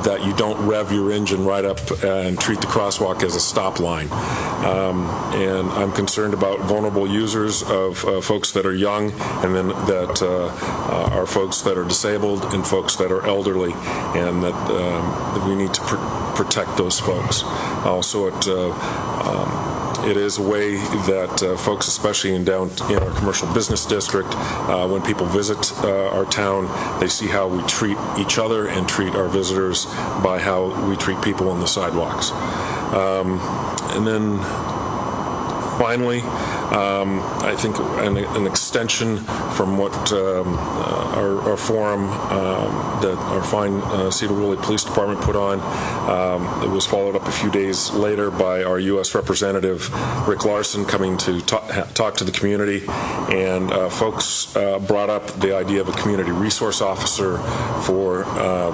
that you don't rev your engine right up and treat the crosswalk as a stop line. And I'm concerned about vulnerable users of folks that are young, and then that are folks that are disabled and folks that are elderly, and that we need to protect those folks. Also, it is a way that folks, especially in our commercial business district, when people visit our town, they see how we treat each other and treat our visitors by how we treat people on the sidewalks. And then finally, I think an extension from what our forum that our fine Sedro-Woolley Police Department put on, it was followed up a few days later by our U.S. Representative Rick Larson coming to talk to the community, and folks brought up the idea of a community resource officer for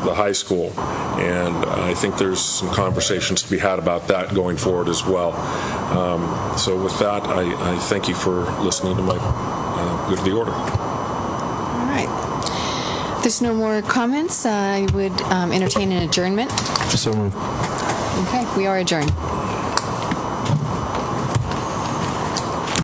the high school, and I think there's some conversations to be had about that going forward as well. So with that, I thank you for listening to my good of the order. All right. If there's no more comments, I would entertain an adjournment. So moved. Okay, we are adjourned.